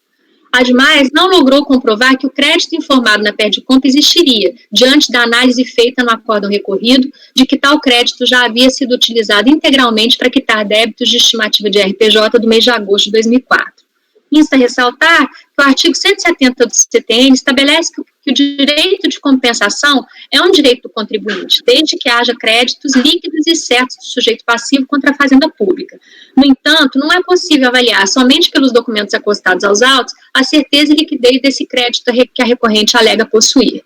Ademais, não logrou comprovar que o crédito informado na perde-conta existiria, diante da análise feita no acórdão recorrido, de que tal crédito já havia sido utilizado integralmente para quitar débitos de estimativa de RPJ do mês de agosto de 2004. Insta ressaltar que o artigo 170 do CTN estabelece que o direito de compensação é um direito do contribuinte, desde que haja créditos líquidos e certos do sujeito passivo contra a fazenda pública. No entanto, não é possível avaliar somente pelos documentos acostados aos autos a certeza e liquidez desse crédito que a recorrente alega possuir.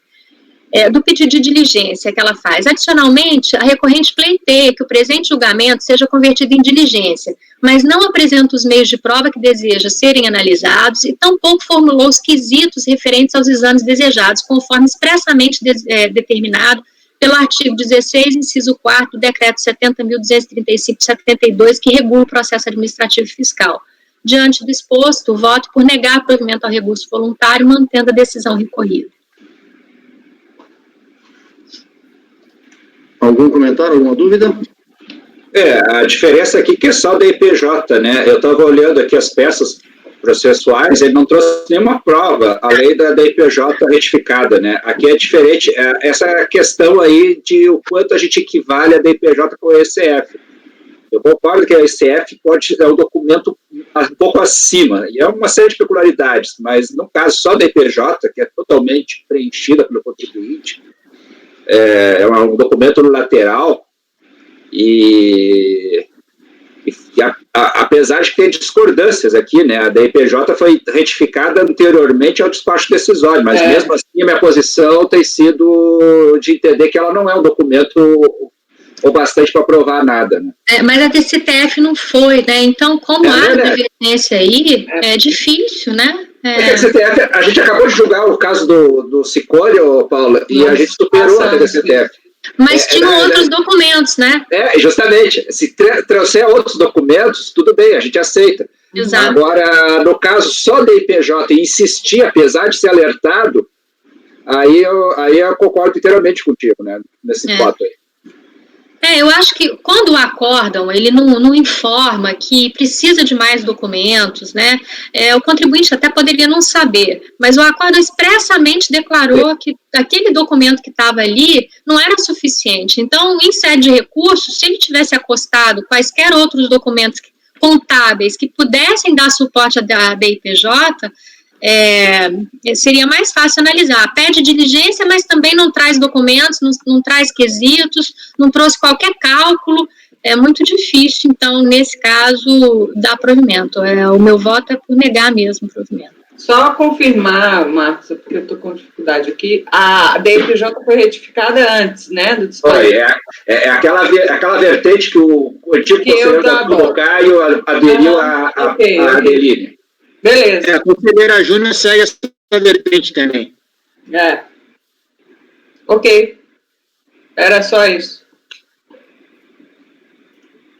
Do pedido de diligência que ela faz. Adicionalmente, a recorrente pleiteia que o presente julgamento seja convertido em diligência, mas não apresenta os meios de prova que deseja serem analisados e tampouco formulou os quesitos referentes aos exames desejados, conforme expressamente determinado pelo artigo 16, inciso 4 do Decreto 70.235/72, que regula o processo administrativo fiscal. Diante do exposto, voto por negar provimento ao recurso voluntário, mantendo a decisão recorrida. Algum comentário, alguma dúvida? A diferença aqui que é só da IPJ, né? Eu estava olhando aqui as peças processuais, ele não trouxe nenhuma prova, além da IPJ retificada, né? Aqui é diferente, essa questão aí de o quanto a gente equivale a da IPJ com a ECF. Eu concordo que a ECF pode ser um documento um pouco acima, e é uma série de peculiaridades, mas no caso só da IPJ, que é totalmente preenchida pelo contribuinte, é um documento no lateral e apesar de ter discordâncias aqui, né, a DIPJ foi retificada anteriormente ao despacho decisório, mas mesmo assim a minha posição tem sido de entender que ela não é um documento o bastante para provar nada. Né? Mas a DCTF não foi, né, então como há divergência aí, é difícil, né? A DCTF, a gente acabou de julgar o caso do Sicório, Paula, e a gente superou a DCTF. Mas tinham outros documentos, né? Justamente. Se trouxer outros documentos, tudo bem, a gente aceita. Exato. Agora, no caso só da IPJ e insistir, apesar de ser alertado, aí eu concordo inteiramente contigo, né? Nesse fato aí. Eu acho que quando o acórdão, ele não informa que precisa de mais documentos, né? O contribuinte até poderia não saber, mas o acórdão expressamente declarou que aquele documento que estava ali não era suficiente. Então, em sede de recurso, se ele tivesse acostado quaisquer outros documentos contábeis que pudessem dar suporte à DIPJ, seria mais fácil analisar. Pede diligência, mas também não traz documentos, não traz quesitos, não trouxe qualquer cálculo, é muito difícil. Então, nesse caso, dá provimento. O meu voto é por negar mesmo o provimento. Só confirmar, Marcos, porque eu estou com dificuldade aqui, a DIPJ foi retificada antes, né, do despacho. Aquela vertente que o antigo conselheiro da Caio aderiu à Adeline. Beleza. A conselheira Júnior segue essa vertente também. Ok. Era só isso.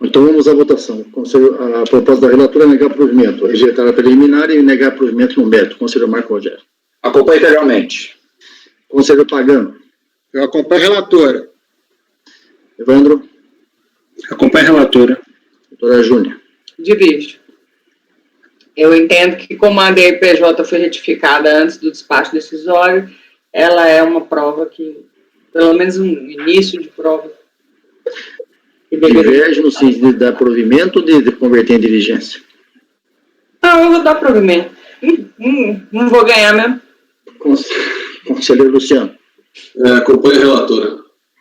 Então vamos à votação. A proposta da relatora é negar provimento, rejeitar a preliminar e negar provimento no mérito. Conselheiro Marco Rogério. Acompanho integralmente. Conselheiro Pagano. Eu acompanho a relatora. Evandro. Acompanho a relatora. Doutora Júnior. Divido. Eu entendo que, como a DIPJ foi retificada antes do despacho decisório, ela é uma prova que, pelo menos um início de prova. Diverge no sentido de dar provimento ou de converter em diligência? Não, eu vou dar provimento. Não vou ganhar mesmo. Conselheiro Luciano. Acompanho a relatora.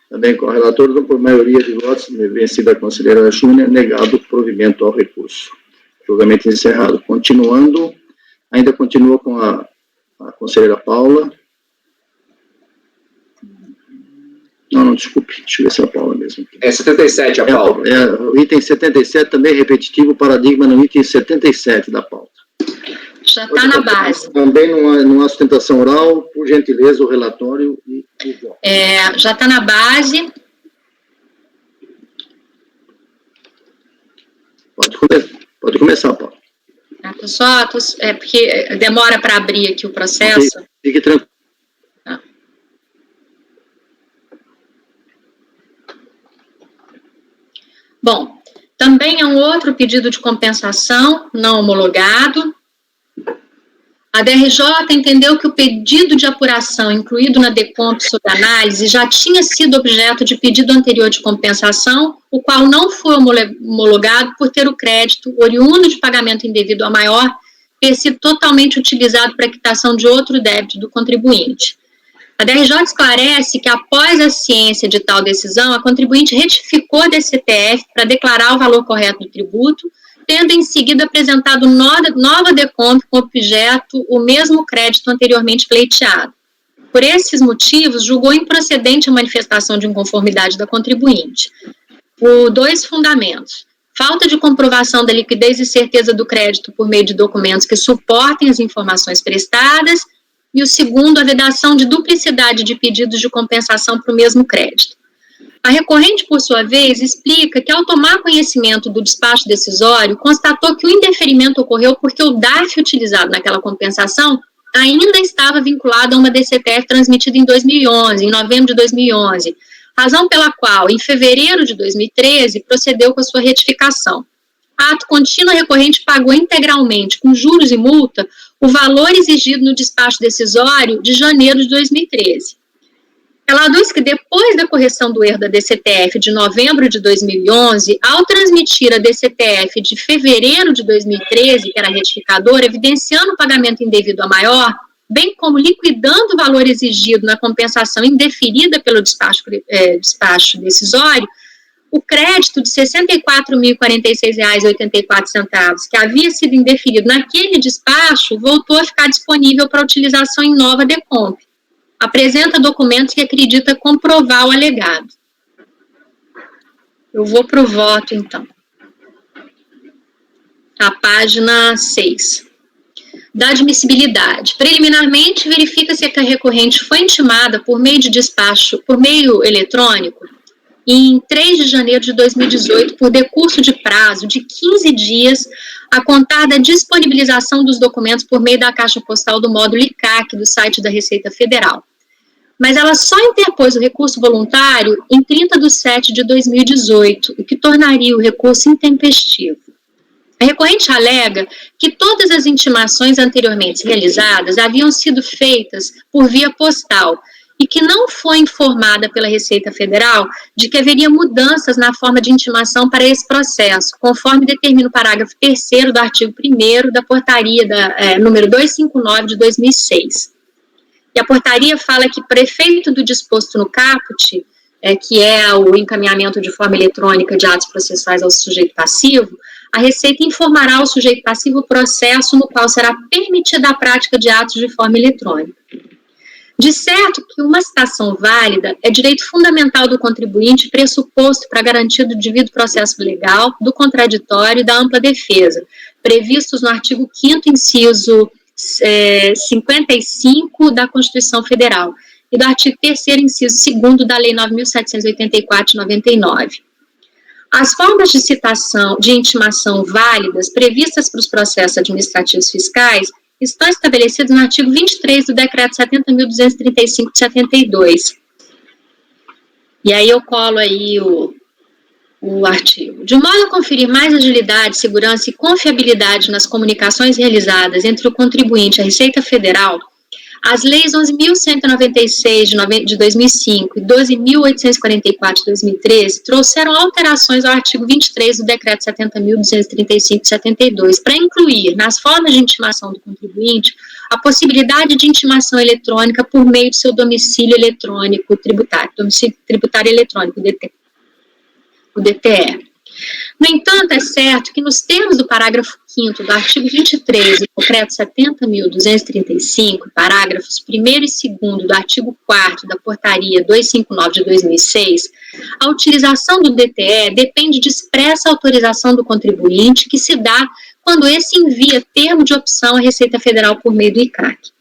Também com a relatora, por maioria de votos, vencida a conselheira Júnior, negado o provimento ao recurso. Julgamento encerrado. Continuando, ainda continua com a conselheira Paula. Não, desculpe, deixa eu ver se é a Paula mesmo. É 77 a Paula. O item 77 também é repetitivo, paradigma no item 77 da pauta. Já está na base. Também não há sustentação oral, por gentileza, o relatório e o voto. Já está na base. Pode começar, Paulo. Porque demora para abrir aqui o processo. Fique tranquilo. Bom, também é um outro pedido de compensação não homologado. A DRJ entendeu que o pedido de apuração incluído na DECOMP sob análise já tinha sido objeto de pedido anterior de compensação, o qual não foi homologado por ter o crédito oriundo de pagamento indevido a maior ter sido totalmente utilizado para quitação de outro débito do contribuinte. A DRJ esclarece que, após a ciência de tal decisão, a contribuinte retificou a DCTF para declarar o valor correto do tributo, tendo em seguida apresentado nova DECOMP com objeto o mesmo crédito anteriormente pleiteado. Por esses motivos, julgou improcedente a manifestação de inconformidade da contribuinte. Por dois fundamentos: falta de comprovação da liquidez e certeza do crédito por meio de documentos que suportem as informações prestadas, e o segundo, a vedação de duplicidade de pedidos de compensação para o mesmo crédito. A recorrente, por sua vez, explica que, ao tomar conhecimento do despacho decisório, constatou que o indeferimento ocorreu porque o DARF utilizado naquela compensação ainda estava vinculado a uma DCTF transmitida em 2011, em novembro de 2011, razão pela qual, em fevereiro de 2013, procedeu com a sua retificação. Ato contínuo, a recorrente pagou integralmente, com juros e multa, o valor exigido no despacho decisório de janeiro de 2013. Ela aduz que, depois da correção do erro da DCTF de novembro de 2011, ao transmitir a DCTF de fevereiro de 2013, que era retificadora, evidenciando o pagamento indevido a maior, bem como liquidando o valor exigido na compensação indeferida pelo despacho decisório, o crédito de R$ 64.046,84, que havia sido indeferido naquele despacho, voltou a ficar disponível para utilização em nova DECOMP. Apresenta documentos que acredita comprovar o alegado. Eu vou para o voto, então. A página 6. Da admissibilidade. Preliminarmente, verifica-se que a recorrente foi intimada por meio de despacho, por meio eletrônico, em 3 de janeiro de 2018, por decurso de prazo de 15 dias, a contar da disponibilização dos documentos por meio da caixa postal do módulo ICAC do site da Receita Federal. mas ela só interpôs o recurso voluntário em 30/7/2018, o que tornaria o recurso intempestivo. A recorrente alega que todas as intimações anteriormente realizadas haviam sido feitas por via postal e que não foi informada pela Receita Federal de que haveria mudanças na forma de intimação para esse processo, conforme determina o parágrafo 3º do artigo 1º da portaria número 259 de 2006. E a portaria fala que, para efeito do disposto no caput, que é o encaminhamento de forma eletrônica de atos processuais ao sujeito passivo, a Receita informará ao sujeito passivo o processo no qual será permitida a prática de atos de forma eletrônica. De certo que uma citação válida é direito fundamental do contribuinte pressuposto para garantia do devido processo legal, do contraditório e da ampla defesa, previstos no artigo 5º, inciso 55 da Constituição Federal e do artigo 3º, inciso 2º da Lei 9.784 de 99. As formas de citação de intimação válidas previstas para os processos administrativos fiscais estão estabelecidos no artigo 23 do Decreto 70.235 de 72. E aí eu colo aí o artigo. De modo a conferir mais agilidade, segurança e confiabilidade nas comunicações realizadas entre o contribuinte e a Receita Federal, as leis 11.196 de 2005 e 12.844 de 2013 trouxeram alterações ao artigo 23 do Decreto 70.235 de 72 para incluir, nas formas de intimação do contribuinte, a possibilidade de intimação eletrônica por meio de seu domicílio eletrônico tributário, domicílio tributário eletrônico, o DTE. No entanto, é certo que nos termos do parágrafo 5º do artigo 23 do Decreto 70.235, parágrafos 1º e 2º do artigo 4º da Portaria 259 de 2006, a utilização do DTE depende de expressa autorização do contribuinte que se dá quando esse envia termo de opção à Receita Federal por meio do ICAC.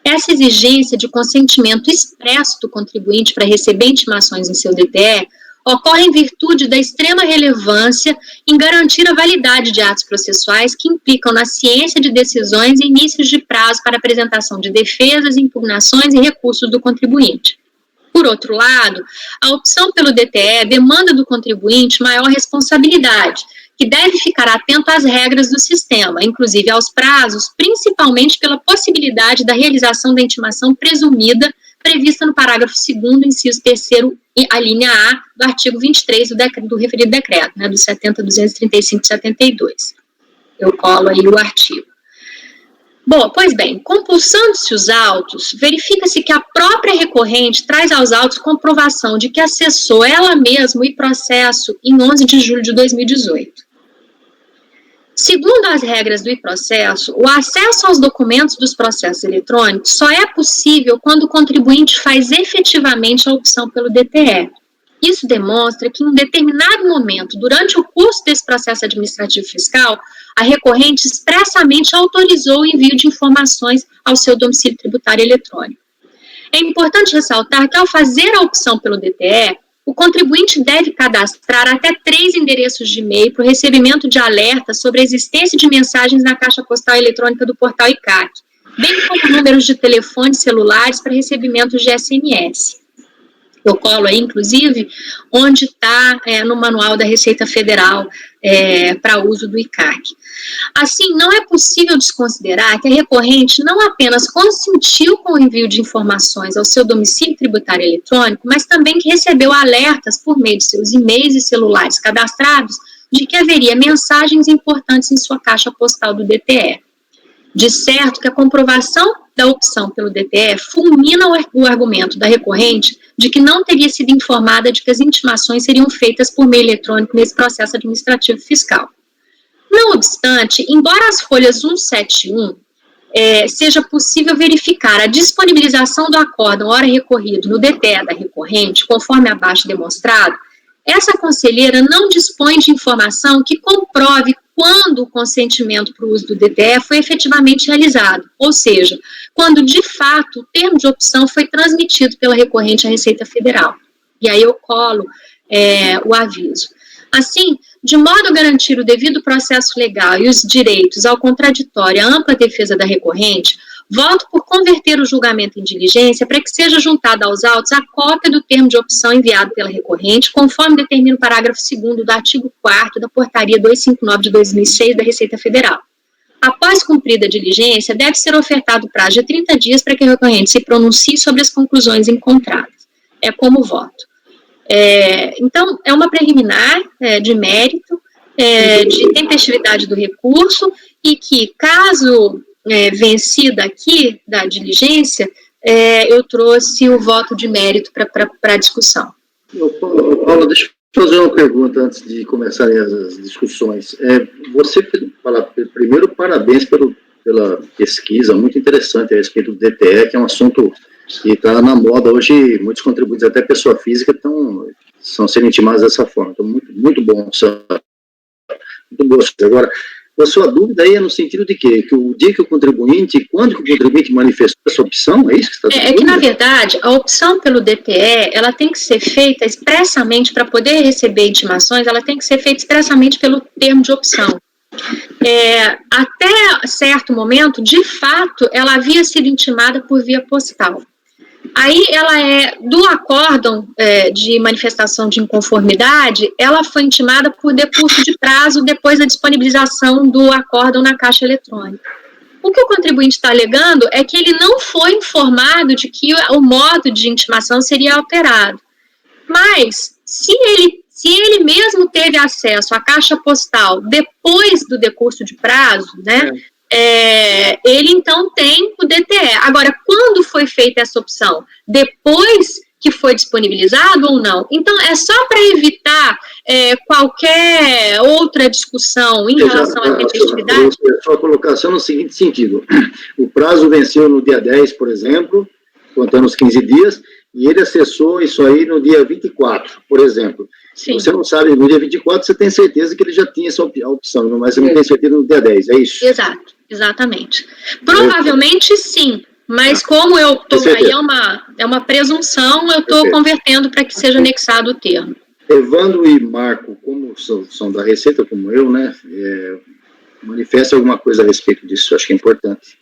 Essa exigência de consentimento expresso do contribuinte para receber intimações em seu DTE ocorre em virtude da extrema relevância em garantir a validade de atos processuais que implicam na ciência de decisões e inícios de prazo para apresentação de defesas, impugnações e recursos do contribuinte. Por outro lado, a opção pelo DTE demanda do contribuinte maior responsabilidade, que deve ficar atento às regras do sistema, inclusive aos prazos, principalmente pela possibilidade da realização da intimação presumida prevista no parágrafo 2º, inciso 3º, a linha A do artigo 23 do referido decreto, do 70.235 de 72. Eu colo aí o artigo. Bom, pois bem, compulsando-se os autos, verifica-se que a própria recorrente traz aos autos comprovação de que acessou ela mesma o processo em 11 de julho de 2018. Segundo as regras do e-processo, o acesso aos documentos dos processos eletrônicos só é possível quando o contribuinte faz efetivamente a opção pelo DTE. Isso demonstra que em um determinado momento, durante o curso desse processo administrativo fiscal, a recorrente expressamente autorizou o envio de informações ao seu domicílio tributário eletrônico. É importante ressaltar que, ao fazer a opção pelo DTE, o contribuinte deve cadastrar até 3 endereços de e-mail para o recebimento de alertas sobre a existência de mensagens na caixa postal eletrônica do portal ICAC, bem como números de telefones celulares para recebimento de SMS. Eu colo aí, inclusive, onde está no manual da Receita Federal para uso do ICAC. Assim, não é possível desconsiderar que a recorrente não apenas consentiu com o envio de informações ao seu domicílio tributário eletrônico, mas também que recebeu alertas por meio de seus e-mails e celulares cadastrados de que haveria mensagens importantes em sua caixa postal do DTE. De certo que a comprovação da opção pelo DTE fulmina o argumento da recorrente de que não teria sido informada de que as intimações seriam feitas por meio eletrônico nesse processo administrativo fiscal. Não obstante, embora as folhas 171 seja possível verificar a disponibilização do acórdão hora recorrido no DTE da recorrente, conforme abaixo demonstrado, essa conselheira não dispõe de informação que comprove quando o consentimento para o uso do DTE foi efetivamente realizado, ou seja, quando de fato o termo de opção foi transmitido pela recorrente à Receita Federal. E aí eu colo o aviso. Assim, de modo a garantir o devido processo legal e os direitos ao contraditório e à ampla defesa da recorrente, Voto por converter o julgamento em diligência para que seja juntada aos autos a cópia do termo de opção enviado pela recorrente, conforme determina o parágrafo 2º do artigo 4º da Portaria 259 de 2006 da Receita Federal. Após cumprida a diligência, deve ser ofertado o prazo de 30 dias para que a recorrente se pronuncie sobre as conclusões encontradas. É como voto. Então, é uma preliminar de mérito, de tempestividade do recurso, e que, caso vencida aqui da diligência, eu trouxe o voto de mérito para a discussão. Paula, deixa eu fazer uma pergunta antes de começarem as discussões. Você, primeiro, parabéns pela pesquisa, muito interessante a respeito do DTE, que é um assunto que está na moda hoje. Muitos contribuintes, até pessoa física, são sendo intimados dessa forma. Então, muito bom. Muito boa. Agora, a sua dúvida aí é no sentido de quê? Que o dia que o contribuinte, quando que o contribuinte manifestou essa opção, é isso que você está dizendo? Que, na verdade, a opção pelo DTE, ela tem que ser feita expressamente, para poder receber intimações, ela tem que ser feita expressamente pelo termo de opção. Até certo momento, de fato, ela havia sido intimada por via postal. Aí, ela do acórdão de manifestação de inconformidade, ela foi intimada por decurso de prazo depois da disponibilização do acórdão na Caixa Eletrônica. O que o contribuinte está alegando é que ele não foi informado de que o modo de intimação seria alterado. Mas, se ele mesmo teve acesso à Caixa Postal depois do decurso de prazo, né? Ele então tem o DTE. Agora, quando foi feita essa opção? Depois que foi disponibilizado ou não? Então, é só para evitar qualquer outra discussão em relação à tempestividade? A sua colocação no seguinte sentido: o prazo venceu no dia 10, por exemplo, contando os 15 dias, e ele acessou isso aí no dia 24, por exemplo. Sim. Você não sabe, no dia 24 você tem certeza que ele já tinha essa opção, mas você não tem certeza no dia 10, é isso? Exato, exatamente. Provavelmente sim, mas como eu estou aí, é uma presunção, eu estou convertendo para que seja anexado o termo. Evandro e Marco, como são da Receita, como eu, né, manifesta alguma coisa a respeito disso, acho que é importante.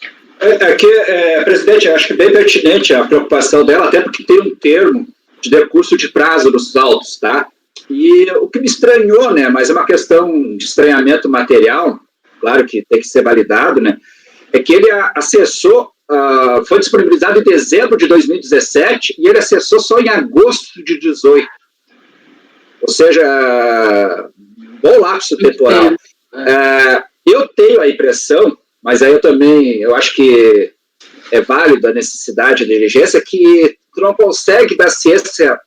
Presidente, acho que é bem pertinente a preocupação dela, até porque tem um termo de decurso de prazo nos autos, tá? E o que me estranhou, né, mas é uma questão de estranhamento material, claro que tem que ser validado, né, é que ele acessou, foi disponibilizado em dezembro de 2017 e ele acessou só em agosto de 2018. Ou seja, bom lapso temporal. Eu tenho a impressão, mas aí eu acho que é válida a necessidade de diligência, que tu não consegue dar ciência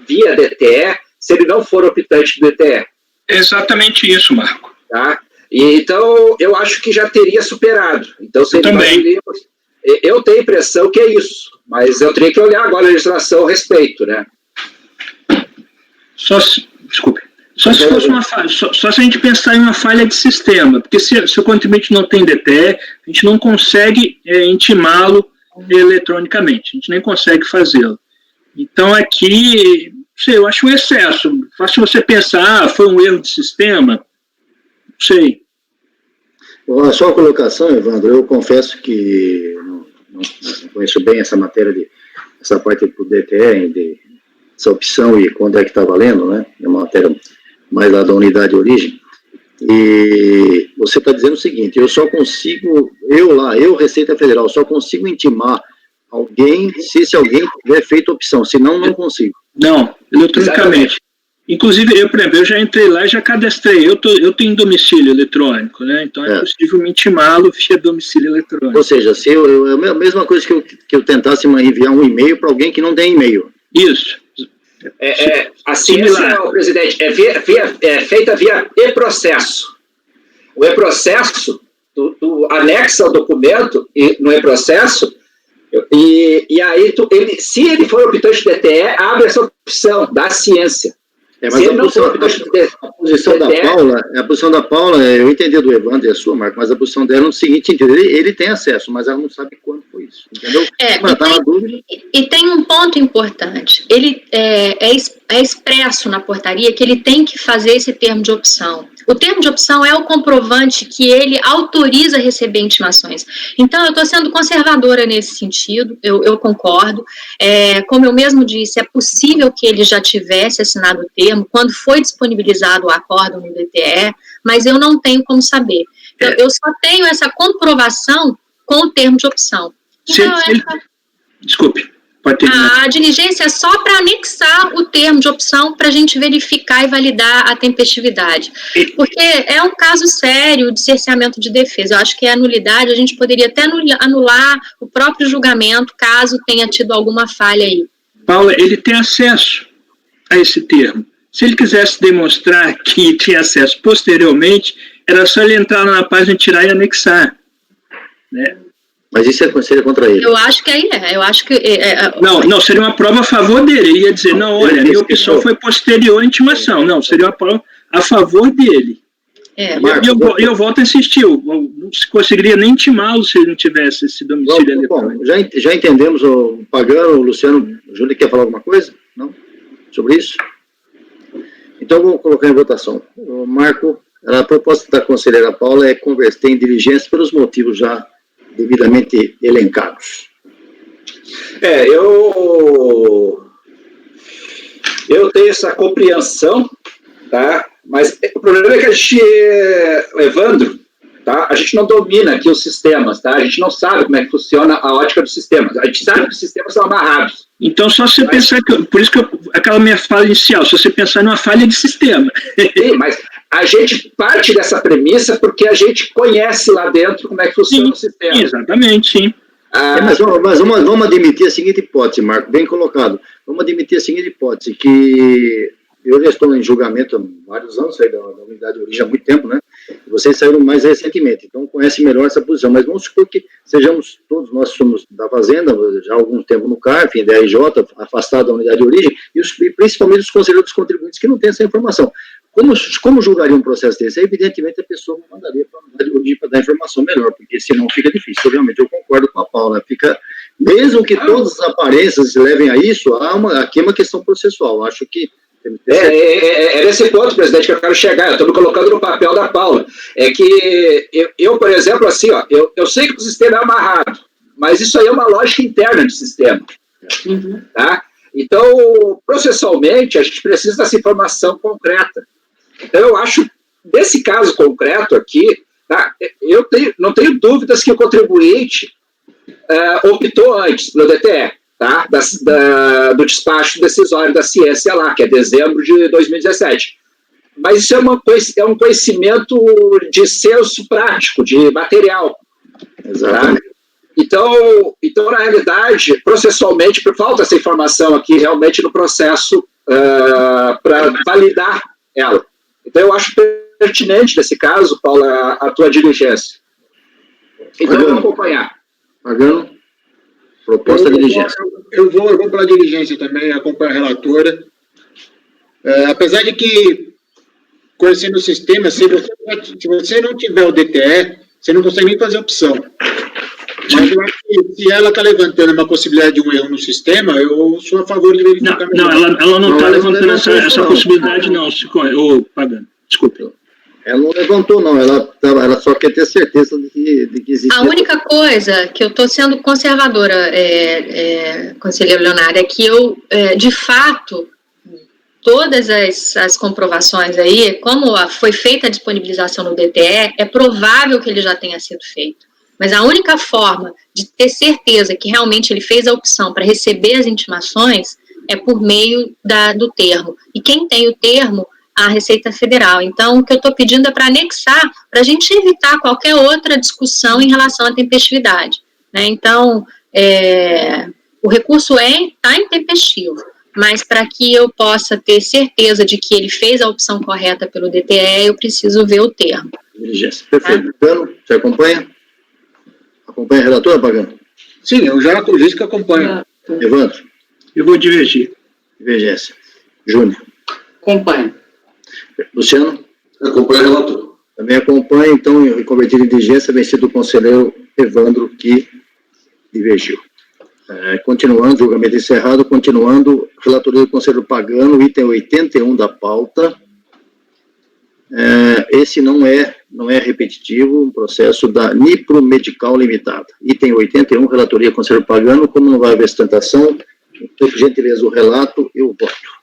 via DTE se ele não for optante do DTE. É exatamente isso, Marco. Tá? Então, eu acho que já teria superado. Então, eu tenho a impressão que é isso, mas eu teria que olhar agora a legislação a respeito, né? Só se fosse uma falha, só se a gente pensar em uma falha de sistema, porque se o contribuinte não tem DTE, a gente não consegue intimá-lo eletronicamente, a gente nem consegue fazê-lo. Então, aqui, eu acho um excesso. Fácil você pensar, foi um erro de sistema, não sei. A sua colocação, Evandro, eu confesso que não conheço bem essa matéria, essa parte do DTE, essa opção e quando é que está valendo, né? É uma matéria mais lá da unidade de origem. E você está dizendo o seguinte: eu só consigo, eu, Receita Federal, só consigo intimar alguém se esse alguém tiver feito opção, senão não consigo. Não, eletronicamente. Inclusive, por exemplo, eu já entrei lá e já cadastrei. Eu tenho domicílio eletrônico, né? Então é possível me intimá-lo via domicílio eletrônico. Ou seja, se é a mesma coisa que eu tentasse enviar um e-mail para alguém que não tem e-mail. Isso. A ciência, presidente, é feita via e-processo. O e-processo, tu anexa o documento no e-processo, e aí, se ele for optante de DTE, abre essa opção da ciência. Mas a posição da Paula, eu entendi do Evandro e a sua, Marco, mas a posição dela é o seguinte: ele tem acesso, mas ela não sabe quando foi isso, entendeu? E tem um ponto importante: ele é expresso na portaria que ele tem que fazer esse termo de opção. O termo de opção é o comprovante que ele autoriza a receber intimações. Então, eu estou sendo conservadora nesse sentido, eu concordo. Como eu mesmo disse, é possível que ele já tivesse assinado o termo quando foi disponibilizado o acórdão no DTE, mas eu não tenho como saber. Eu só tenho essa comprovação com o termo de opção. Então, Desculpe. A diligência é só para anexar o termo de opção para a gente verificar e validar a tempestividade. Porque é um caso sério de cerceamento de defesa. Eu acho que a nulidade, a gente poderia até anular o próprio julgamento, caso tenha tido alguma falha aí. Paula, ele tem acesso a esse termo. Se ele quisesse demonstrar que tinha acesso posteriormente, era só ele entrar na página, tirar e anexar. Né? Mas isso seria contra ele. Eu acho que aí eu acho que... Não, seria uma prova a favor dele. Ele ia dizer, não, olha, a minha opção foi posterior à intimação. Não, seria uma prova a favor dele. E eu volto a insistir, eu não conseguiria nem intimá-lo se ele não tivesse esse domicílio eletrônico. Já entendemos o Pagano, o Luciano, o Júlio quer falar alguma coisa? Não? Sobre isso? Então, vou colocar em votação. O Marco, a proposta da conselheira Paula é converter em diligência pelos motivos já devidamente elencados. Eu tenho essa compreensão, tá? Mas o problema é que a gente, Evandro, tá? A gente não domina aqui os sistemas, tá? A gente não sabe como é que funciona a ótica dos sistemas. A gente sabe que os sistemas são amarrados. Então, só você pensar por isso que aquela minha fala inicial, se você pensar numa falha de sistema. Sim, mas a gente parte dessa premissa porque a gente conhece lá dentro como é que funciona o sistema. Exatamente, sim. Mas vamos admitir a seguinte hipótese, Marco, bem colocado. Vamos admitir a seguinte hipótese, que eu já estou em julgamento há vários anos, saí da unidade de origem há muito tempo, né? E vocês saíram mais recentemente, então conhecem melhor essa posição. Mas vamos supor que sejamos, todos nós somos da Fazenda, já há algum tempo no CARF, da RJ, afastado da unidade de origem, e principalmente os conselheiros dos contribuintes que não têm essa informação. Como julgaria um processo desse? Evidentemente, a pessoa mandaria para a unidade de origem para dar informação melhor, porque senão fica difícil. Obviamente, eu concordo com a Paula. Mesmo que todas as aparências levem a isso, aqui é uma questão processual. Acho que é nesse ponto, presidente, que eu quero chegar. Eu estou me colocando no papel da Paula. É que eu, por exemplo, assim, ó, eu sei que o sistema é amarrado, mas isso aí é uma lógica interna do sistema. Tá? Então, processualmente, a gente precisa dessa informação concreta. Então, eu acho, nesse caso concreto aqui, tá, eu não tenho dúvidas que o contribuinte optou antes pelo DTE. Tá? Do despacho decisório da ciência lá, que é dezembro de 2017. Mas isso é um conhecimento de senso prático, de material. Exatamente. Tá? Então, na realidade, processualmente, falta essa informação aqui realmente no processo para validar ela. Então, eu acho pertinente, nesse caso, Paula, a tua diligência. Então, vamos acompanhar. Pagano? Proposta de diligência. Eu vou pela diligência também, acompanho a relatora. Apesar de que, conhecendo o sistema, se você não tiver o DTE, você não consegue nem fazer opção. Mas eu acho que se ela está levantando uma possibilidade de um erro no sistema, eu sou a favor de verificar. Não, ela não está levantando essa possibilidade, não, Pagano. Desculpe. Ela não levantou, não. Ela só quer ter certeza de que existe. A única coisa que eu estou sendo conservadora, conselheiro Leonardo, é que eu, de fato, todas as comprovações aí, como foi feita a disponibilização no DTE, é provável que ele já tenha sido feito. Mas a única forma de ter certeza que realmente ele fez a opção para receber as intimações é por meio do termo. E quem tem o termo, a Receita Federal. Então, o que eu estou pedindo é para anexar, para a gente evitar qualquer outra discussão em relação à tempestividade. Né? Então, o recurso está intempestivo, mas para que eu possa ter certeza de que ele fez a opção correta pelo DTE, eu preciso ver o termo. Diligência. Perfeito. Pagano, você acompanha? Acompanha a relatora, Pagano? Sim, eu já disse que acompanho. Evandro? Eu vou divergir. Divergência. Júnior? Acompanho. Luciano? Acompanha a relatora. Também acompanha, então, em convertido em diligência, vencido o conselheiro Evandro, que divergiu. Continuando, julgamento encerrado, continuando, relatoria do conselheiro Pagano, item 81 da pauta. Esse não é repetitivo, um processo da Nipro Medical Limitada. Item 81, relatoria conselheiro Pagano, como não vai haver sustentação, por gentileza o relato, eu voto.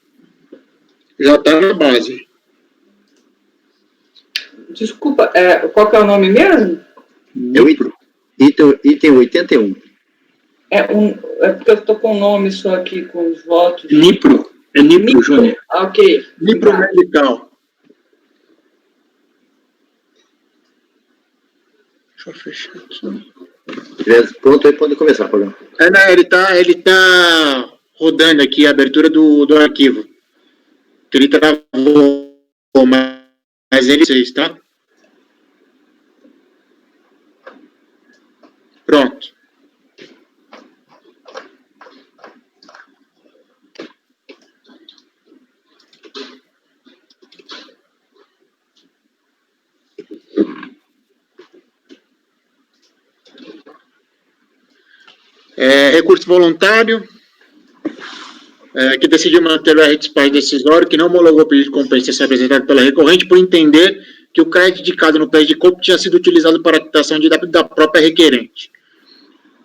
Já está na base. Desculpa, qual que é o nome mesmo? Item 81. É porque eu estou com o nome só aqui, com os votos. Nipro. É Nipro, Júnior. Ok. Nipro Medical. Deixa eu fechar aqui. Pronto, aí pode começar, Pagano. Ele tá rodando aqui a abertura do arquivo. Que ele travou, mas ele fez, tá? Pronto. Recurso voluntário, que decidiu manter o R-Dispatch decisório, que não homologou o pedido de compensação apresentado pela recorrente, por entender que o crédito indicado no pedido de compra tinha sido utilizado para a quitação da própria requerente.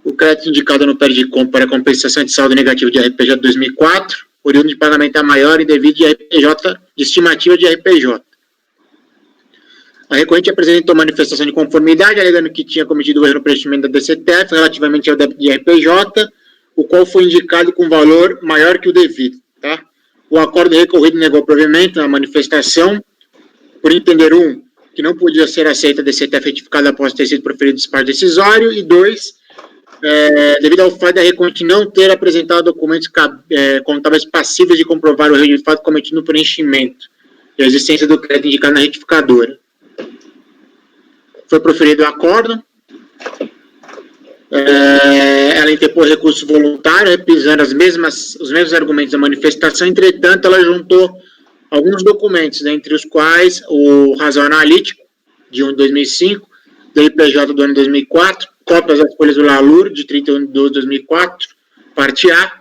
O crédito indicado no pedido de compra para compensação de saldo negativo de RPJ de 2004, oriundo de pagamento a maior indevido de RPJ, de estimativa de RPJ. A recorrente apresentou manifestação de conformidade, alegando que tinha cometido o erro no preenchimento da DCTF relativamente ao débito de RPJ, o qual foi indicado com valor maior que o devido. Tá? O acordo recorrido negou provimento à manifestação, por entender, que não podia ser aceita a DCTF retificada após ter sido proferido despacho decisório, e 2, devido ao fato da recorrente não ter apresentado documentos contábeis passíveis de comprovar o erro de fato cometido no preenchimento e a existência do crédito indicado na retificadora. Foi proferido o acordo. Ela interpôs recurso voluntário, repisando os mesmos argumentos da manifestação, entretanto, ela juntou alguns documentos, entre os quais o razão analítico, de 1 de 2005, do IPJ do ano 2004, cópias das folhas do LALUR, de 31 de 12 de 2004, parte A,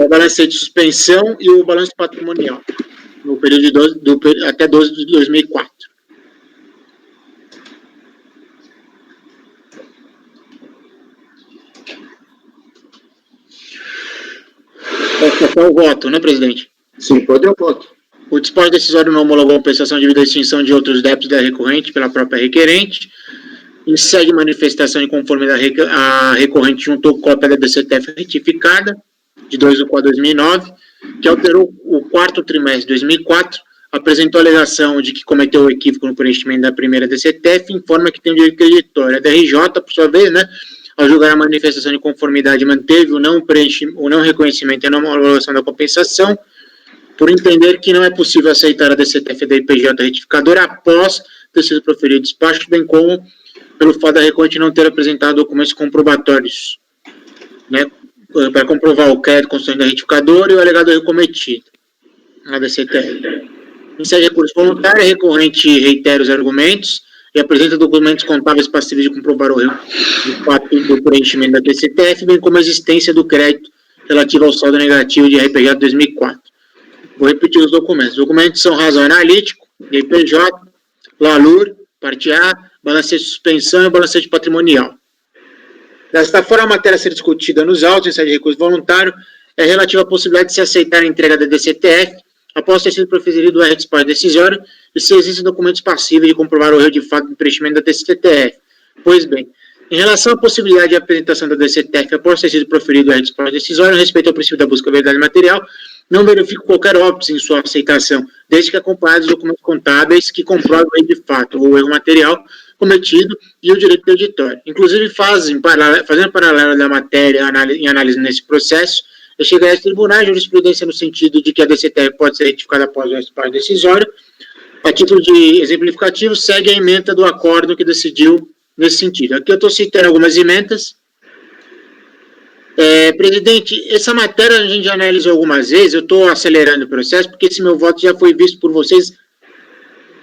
o balancete de suspensão e o balanço patrimonial, no período de até 12 de 2004. Qual é o voto, né, presidente? Sim, pode dar o voto. O despacho decisório não homologou a compensação devido à extinção de outros débitos da recorrente pela própria requerente. Em sede de manifestação de conformidade, a recorrente juntou cópia da DCTF retificada, de 2 de 4 de 2009, que alterou o quarto trimestre de 2004, apresentou a alegação de que cometeu o equívoco no preenchimento da primeira DCTF, informa que tem o direito creditório. A DRJ, por sua vez, né, ao julgar a manifestação de conformidade, manteve o não reconhecimento e a não homologação da compensação, por entender que não é possível aceitar a DCTF da IPJ retificadora após ter sido proferido despacho, bem como pelo fato da recorrente não ter apresentado documentos comprobatórios, né, para comprovar o crédito constituinte da retificadora e o alegado erro cometido na DCTF. Em sede de recurso voluntário, a recorrente reitera os argumentos e apresenta documentos contábeis passíveis de comprovar o erro do fato do preenchimento da DCTF, bem como a existência do crédito relativo ao saldo negativo de RPJ de 2004. Vou repetir os documentos. Os documentos são razão analítico, IPJ, LALUR, parte A, balancete de suspensão e balancete patrimonial. Desta forma, a matéria a ser discutida nos autos, em sede de recurso voluntário, é relativa à possibilidade de se aceitar a entrega da DCTF após ter sido proferido o R-Despacho decisório e se existem documentos passíveis de comprovar o erro de fato do preenchimento da DCTF. Pois bem, em relação à possibilidade de apresentação da DCTF após ter sido proferido o R-Despacho decisório, respeito ao princípio da busca da verdade material, não verifico qualquer óbice em sua aceitação, desde que acompanhados de documentos contábeis que comprovem o erro de fato ou o erro material cometido e o direito creditório. Inclusive, fazendo paralelo da matéria em análise nesse processo, eu cheguei a esse tribunal jurisprudência no sentido de que a DCTF pode ser retificada após o despacho decisório. A título de exemplificativo, segue a ementa do acordo que decidiu nesse sentido. Aqui eu estou citando algumas emendas. Presidente, essa matéria a gente já analisou algumas vezes, eu estou acelerando o processo, porque esse meu voto já foi visto por vocês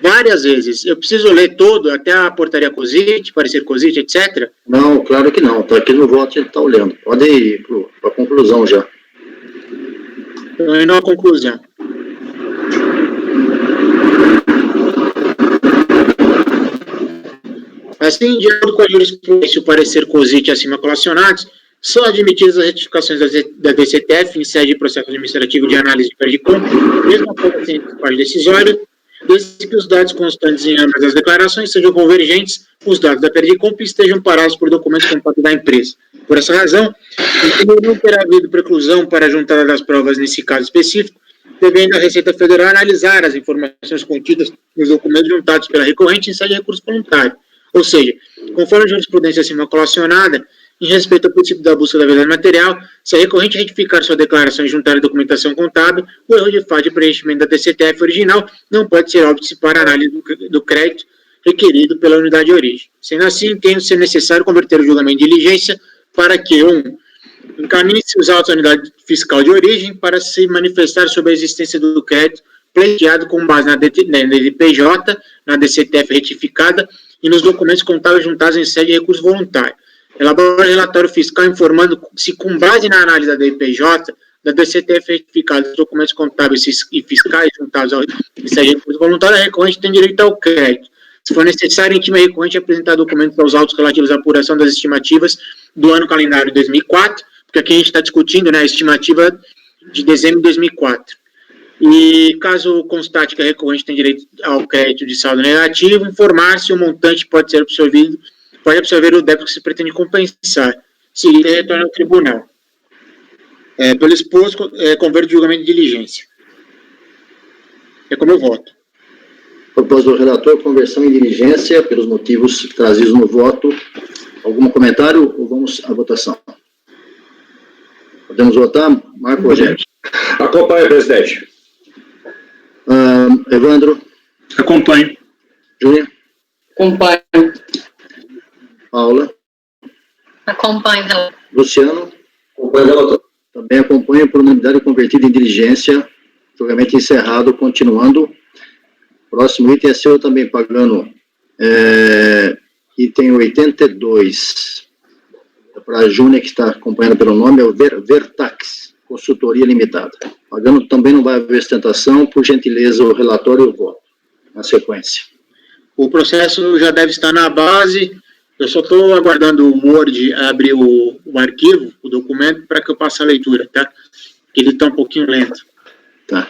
várias vezes. Eu preciso ler todo, até a portaria COSIT, parecer COSIT, etc? Não, claro que não. Está aqui no voto, a gente está olhando. Pode ir para a conclusão já. Então, indo à conclusão. Assim, de acordo com a jurisprudência e o parecer COSIT acima colacionados, são admitidas as retificações da DCTF em sede de processo administrativo de análise de perda de compra, mesmo após sem parte decisória, desde que os dados constantes em ambas as declarações sejam convergentes com os dados da perda de compra e estejam parados por documentos contábeis da empresa. Por essa razão, não terá havido preclusão para a juntada das provas nesse caso específico, devendo a Receita Federal analisar as informações contidas nos documentos juntados pela recorrente em sede de recurso voluntário. Ou seja, conforme a jurisprudência acima colacionada, em respeito ao princípio da busca da verdade material, se a recorrente retificar sua declaração e juntar a documentação contábil, o erro de fato de preenchimento da DCTF original não pode ser óbito para a análise do crédito requerido pela unidade de origem. Sendo assim, entendo ser necessário converter o julgamento de diligência para que, encaminhe-se os autos à unidade fiscal de origem para se manifestar sobre a existência do crédito pleiteado com base na DPJ, na DCTF retificada e nos documentos contábeis juntados em sede de recurso voluntário. Elabora relatório fiscal informando se, com base na análise da DPJ, da DCTF retificada, dos documentos contábeis e fiscais juntados em sede de recurso voluntário, a recorrente tem direito ao crédito. Se for necessário, intime a recorrente apresentar documentos aos autos relativos à apuração das estimativas do ano calendário 2004, porque aqui a gente está discutindo, né, a estimativa de dezembro de 2004. E caso constate que a recorrente tem direito ao crédito de saldo negativo, informar se o montante pode absorver o débito que se pretende compensar, seguido retorna ao tribunal. Pelo exposto, converte o julgamento de diligência. É como eu voto. Proposta do relator, conversão em diligência, pelos motivos trazidos no voto. Algum comentário ou vamos à votação? Podemos votar? Marco Rogério. Acompanhe, presidente. Evandro. Acompanho. Júlia. Acompanho. Paula. Acompanho, relator. Luciano. Acompanho o relator. Também acompanho por unanimidade convertida em diligência. Julgamento encerrado, continuando. Próximo item é seu também pagando item 82. Para a Júnia, que está acompanhando pelo nome, é o Vertax, Consultoria Limitada. Pagando também não vai haver sustentação, por gentileza, o relatório e o voto, na sequência. O processo já deve estar na base, eu só estou aguardando o Word abrir o arquivo, o documento, para que eu passe a leitura, tá? Ele está um pouquinho lento. Tá.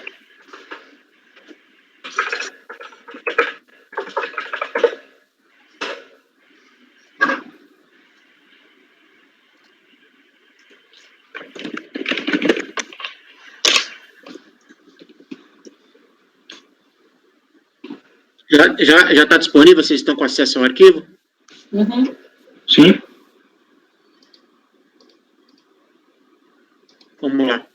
Já está disponível? Vocês estão com acesso ao arquivo? Uhum. Sim. Vamos lá.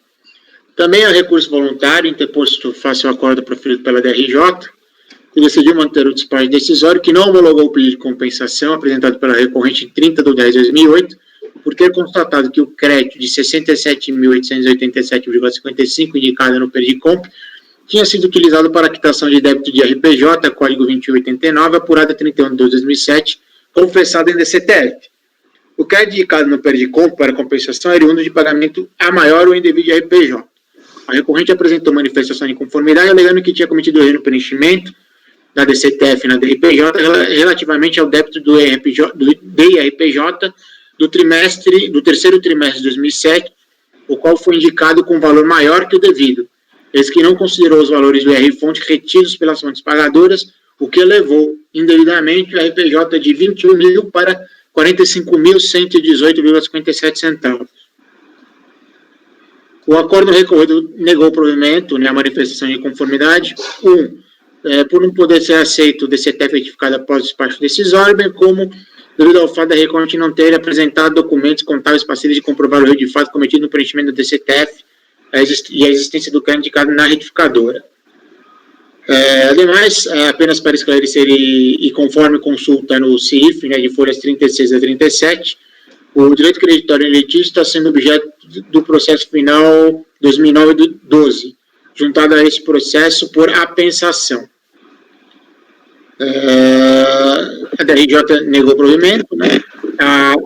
Também é recurso voluntário, interposto face ao acordo proferido pela DRJ, que decidiu manter o despacho decisório, que não homologou o pedido de compensação apresentado pela recorrente em 30 de 10 de 2008, por ter constatado que o crédito de 67.887,55 indicado no pedido de compra tinha sido utilizado para a quitação de débito de RPJ, código 2189, apurada 31 de 2007, confessado em DCTF. O crédito indicado no pedido de compra para compensação é oriundo de pagamento a maior ou indevido de RPJ. A recorrente apresentou manifestação de conformidade, alegando que tinha cometido erro no preenchimento da DCTF na DRPJ relativamente ao débito do DRPJ do terceiro trimestre de 2007, o qual foi indicado com valor maior que o devido, eis que não considerou os valores do RF-fonte retidos pelas fontes pagadoras, o que elevou indevidamente o RPJ de 21 mil para 45.118,57 centavos. O acordo recorrido negou o provimento, a manifestação de conformidade, por não poder ser aceito o DCTF retificado após o despacho decisório, bem como devido ao fato da recorrente não ter apresentado documentos contábeis passíveis de comprovar o erro de fato cometido no preenchimento do DCTF e a existência do crédito indicado na retificadora. Ademais, apenas para esclarecer e conforme consulta no CIF, de folhas 36 a 37, o direito creditório em litígio está sendo objeto do processo final 2009-12, juntado a esse processo por apensação. A DRJ negou o provimento,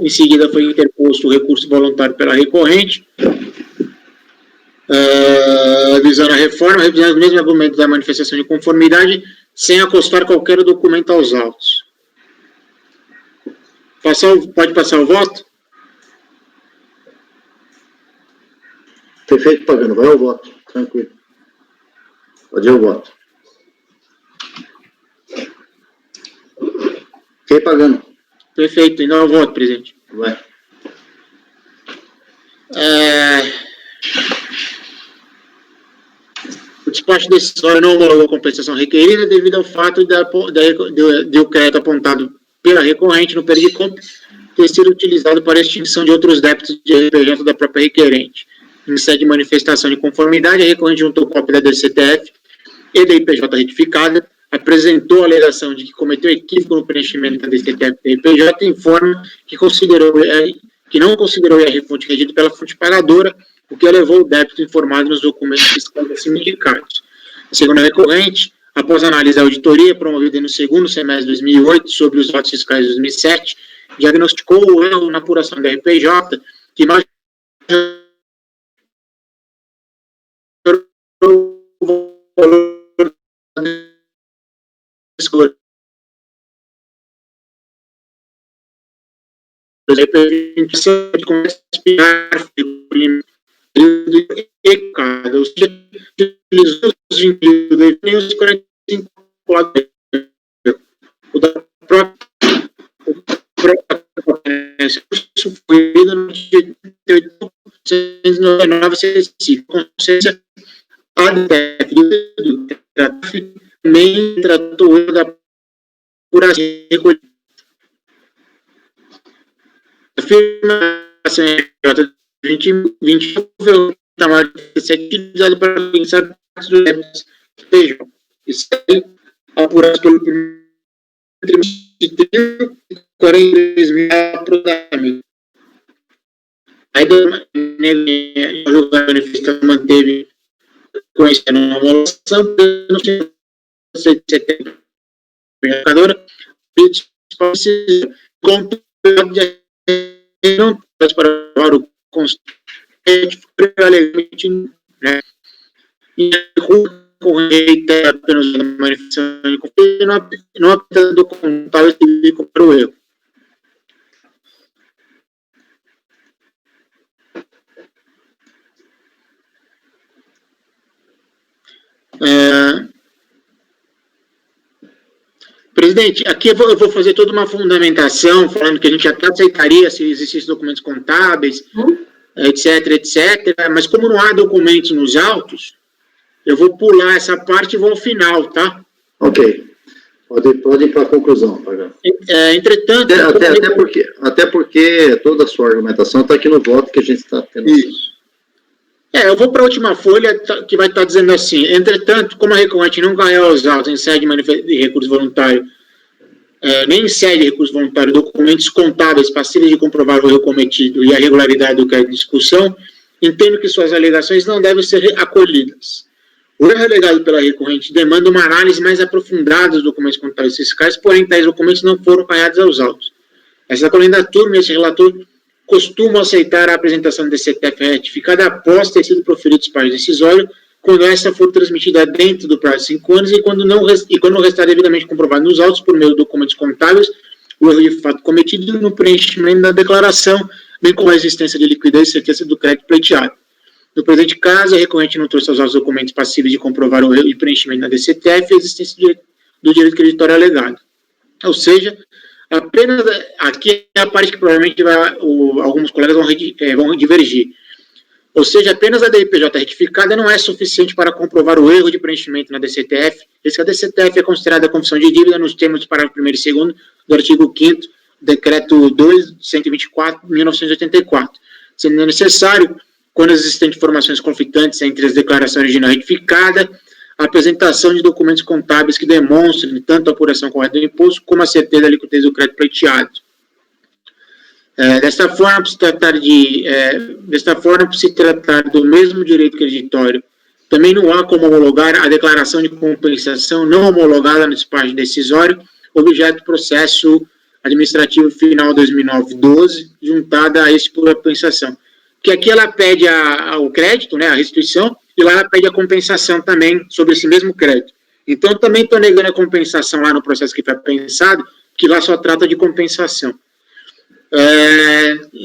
em seguida foi interposto o recurso voluntário pela recorrente, visando a reforma, revisando os mesmos argumentos da manifestação de conformidade, sem acostar qualquer documento aos autos. Pode passar o voto? Prefeito Pagano, vai ao voto, tranquilo. Pode ir ao voto. Quem Pagano? Perfeito, indo ao voto, presidente. Vai. O despacho decisório não homologou a compensação requerida devido ao fato de o crédito apontado pela recorrente no período de compra ter sido utilizado para a extinção de outros débitos de RPJ da própria requerente. Em sede de manifestação de conformidade, a recorrente juntou cópia da DCTF e da IPJ retificada, apresentou a alegação de que cometeu equívoco no preenchimento da DCTF e da IPJ e informa que não considerou a fonte regida pela fonte pagadora, o que elevou o débito informado nos documentos fiscais acima indicados. Segundo a recorrente, após a análise da auditoria promovida no segundo semestre de 2008 sobre os autos fiscais de 2007, diagnosticou o erro na apuração da RPJ, que mais o valor ou seja, utilizou os indivíduos nem os 45 o da própria sofrida no dia 899 consciência ADF também tratou da apuração recolhida. Afirmação J2020 foi chamada de ser utilizado para pensar dos débitos PJ. Isso aí, apurado pelo primeiro trimestre de 43 mil aproximadamente. Aí, o julgamento benefício manteve conhecendo uma homologação, não sei se tem mercadora, não pode para o constante legalmente, né? E com reitera apenas a manifestação de confiança, não aplicando contábil civil para o erro. Presidente, aqui eu vou fazer toda uma fundamentação, falando que a gente até aceitaria se existissem documentos contábeis, etc, mas como não há documentos nos autos, eu vou pular essa parte e vou ao final, tá? Ok. Pode ir para a conclusão, Pagano. Entretanto... Até porque toda a sua argumentação está aqui no voto que a gente está tendo. Isso. Eu vou para a última folha, que vai estar dizendo assim: entretanto, como a recorrente não ganhou os autos em sede de recurso voluntário, nem em sede de recurso voluntário, documentos contábeis passíveis de comprovar o erro cometido e a regularidade do crédito de discussão, entendo que suas alegações não devem ser acolhidas. O erro alegado pela recorrente demanda uma análise mais aprofundada dos documentos contábeis fiscais, porém, tais documentos não foram encaminhados aos autos. Essa coluna da turma e esse relator costumam aceitar a apresentação da DCTF retificada após ter sido proferido despacho decisório, quando essa for transmitida dentro do prazo de 5 anos e quando não restar devidamente comprovado nos autos por meio de documentos contábeis o erro de fato cometido no preenchimento da declaração, bem como a existência de liquidez e certeza do crédito pleiteado. No presente caso, a recorrente não trouxe aos autos documentos passíveis de comprovar o erro de preenchimento da DCTF e a existência do direito creditório alegado. Ou seja, apenas aqui é a parte que provavelmente alguns colegas vão divergir. Ou seja, apenas a DIPJ retificada não é suficiente para comprovar o erro de preenchimento na DCTF, visto que a DCTF é considerada confissão de dívida nos termos do parágrafo 1º e 2º do artigo 5º do Decreto 2.124, de 1984, sendo necessário, quando existem informações conflitantes entre as declarações original e retificada, a apresentação de documentos contábeis que demonstrem tanto a apuração correta do imposto como a certeza da liquidez do crédito pleiteado. Desta forma, por se tratar do mesmo direito creditório, também não há como homologar a declaração de compensação não homologada no despacho decisório, objeto do processo administrativo final 2009-12, juntada a esse por compensação. Porque aqui ela pede o crédito, né, a restituição, e lá ela pede a compensação também sobre esse mesmo crédito. Então, eu também estou negando a compensação lá no processo que foi pensado, que lá só trata de compensação.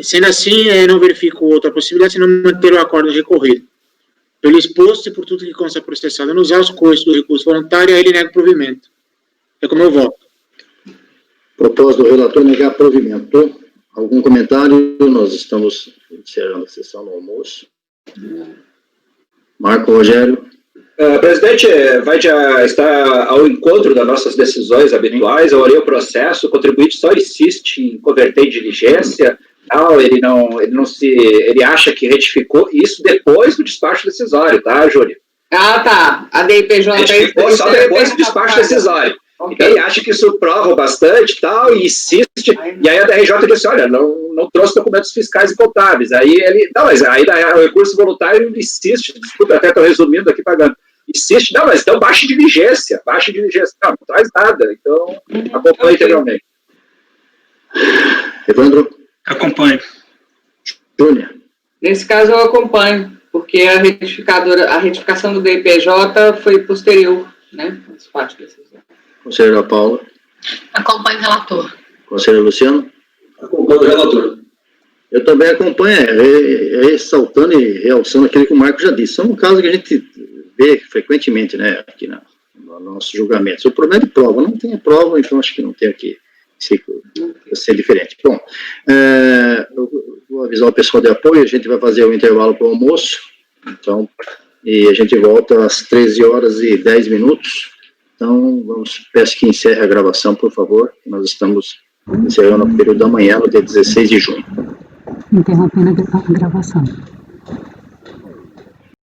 Sendo assim, não verifico outra possibilidade senão manter o acordo recorrido. Pelo exposto e por tudo que consta processado nos autos, custos do recurso voluntário, ele nega o provimento. É como eu voto. Proposta do relator negar provimento. Algum comentário? Nós estamos encerrando a sessão do almoço. Marco Rogério. Presidente, vai já estar ao encontro das nossas decisões habituais. Eu olhei o processo, o contribuinte só insiste em converter em diligência. Ele acha que retificou isso depois do despacho decisório, tá, Júlio? Ah, tá. A DIPJ... Retificou só depois do despacho decisório. Okay. Então ele acha que isso prova bastante e tal, e insiste, e aí a DRJ disse, olha, não trouxe documentos fiscais e contábeis. Aí ele, não, mas aí o recurso voluntário ele insiste, desculpa, até estou resumindo aqui, pagando. Insiste, não, mas então baixe diligência. Não traz nada, então acompanhe integralmente. Evandro? Acompanho. Júlia? Nesse caso eu acompanho, porque a retificação do DIPJ foi posterior, né? Conselheira Paula? Acompanho o relator. Conselheiro Luciano? Acompanho o relator. Eu também acompanho, ressaltando e realçando aquilo que o Marco já disse. São casos que a gente vê frequentemente, né, aqui no nosso julgamento. O problema é de prova, não tem prova, então acho que não tem que ser diferente. Bom, eu vou avisar o pessoal de apoio, a gente vai fazer o intervalo para o almoço, então, e a gente volta às 13h10. Então, peço que encerre a gravação, por favor. Nós estamos encerrando o período da manhã, no dia 16 de junho. Interrompendo a gravação.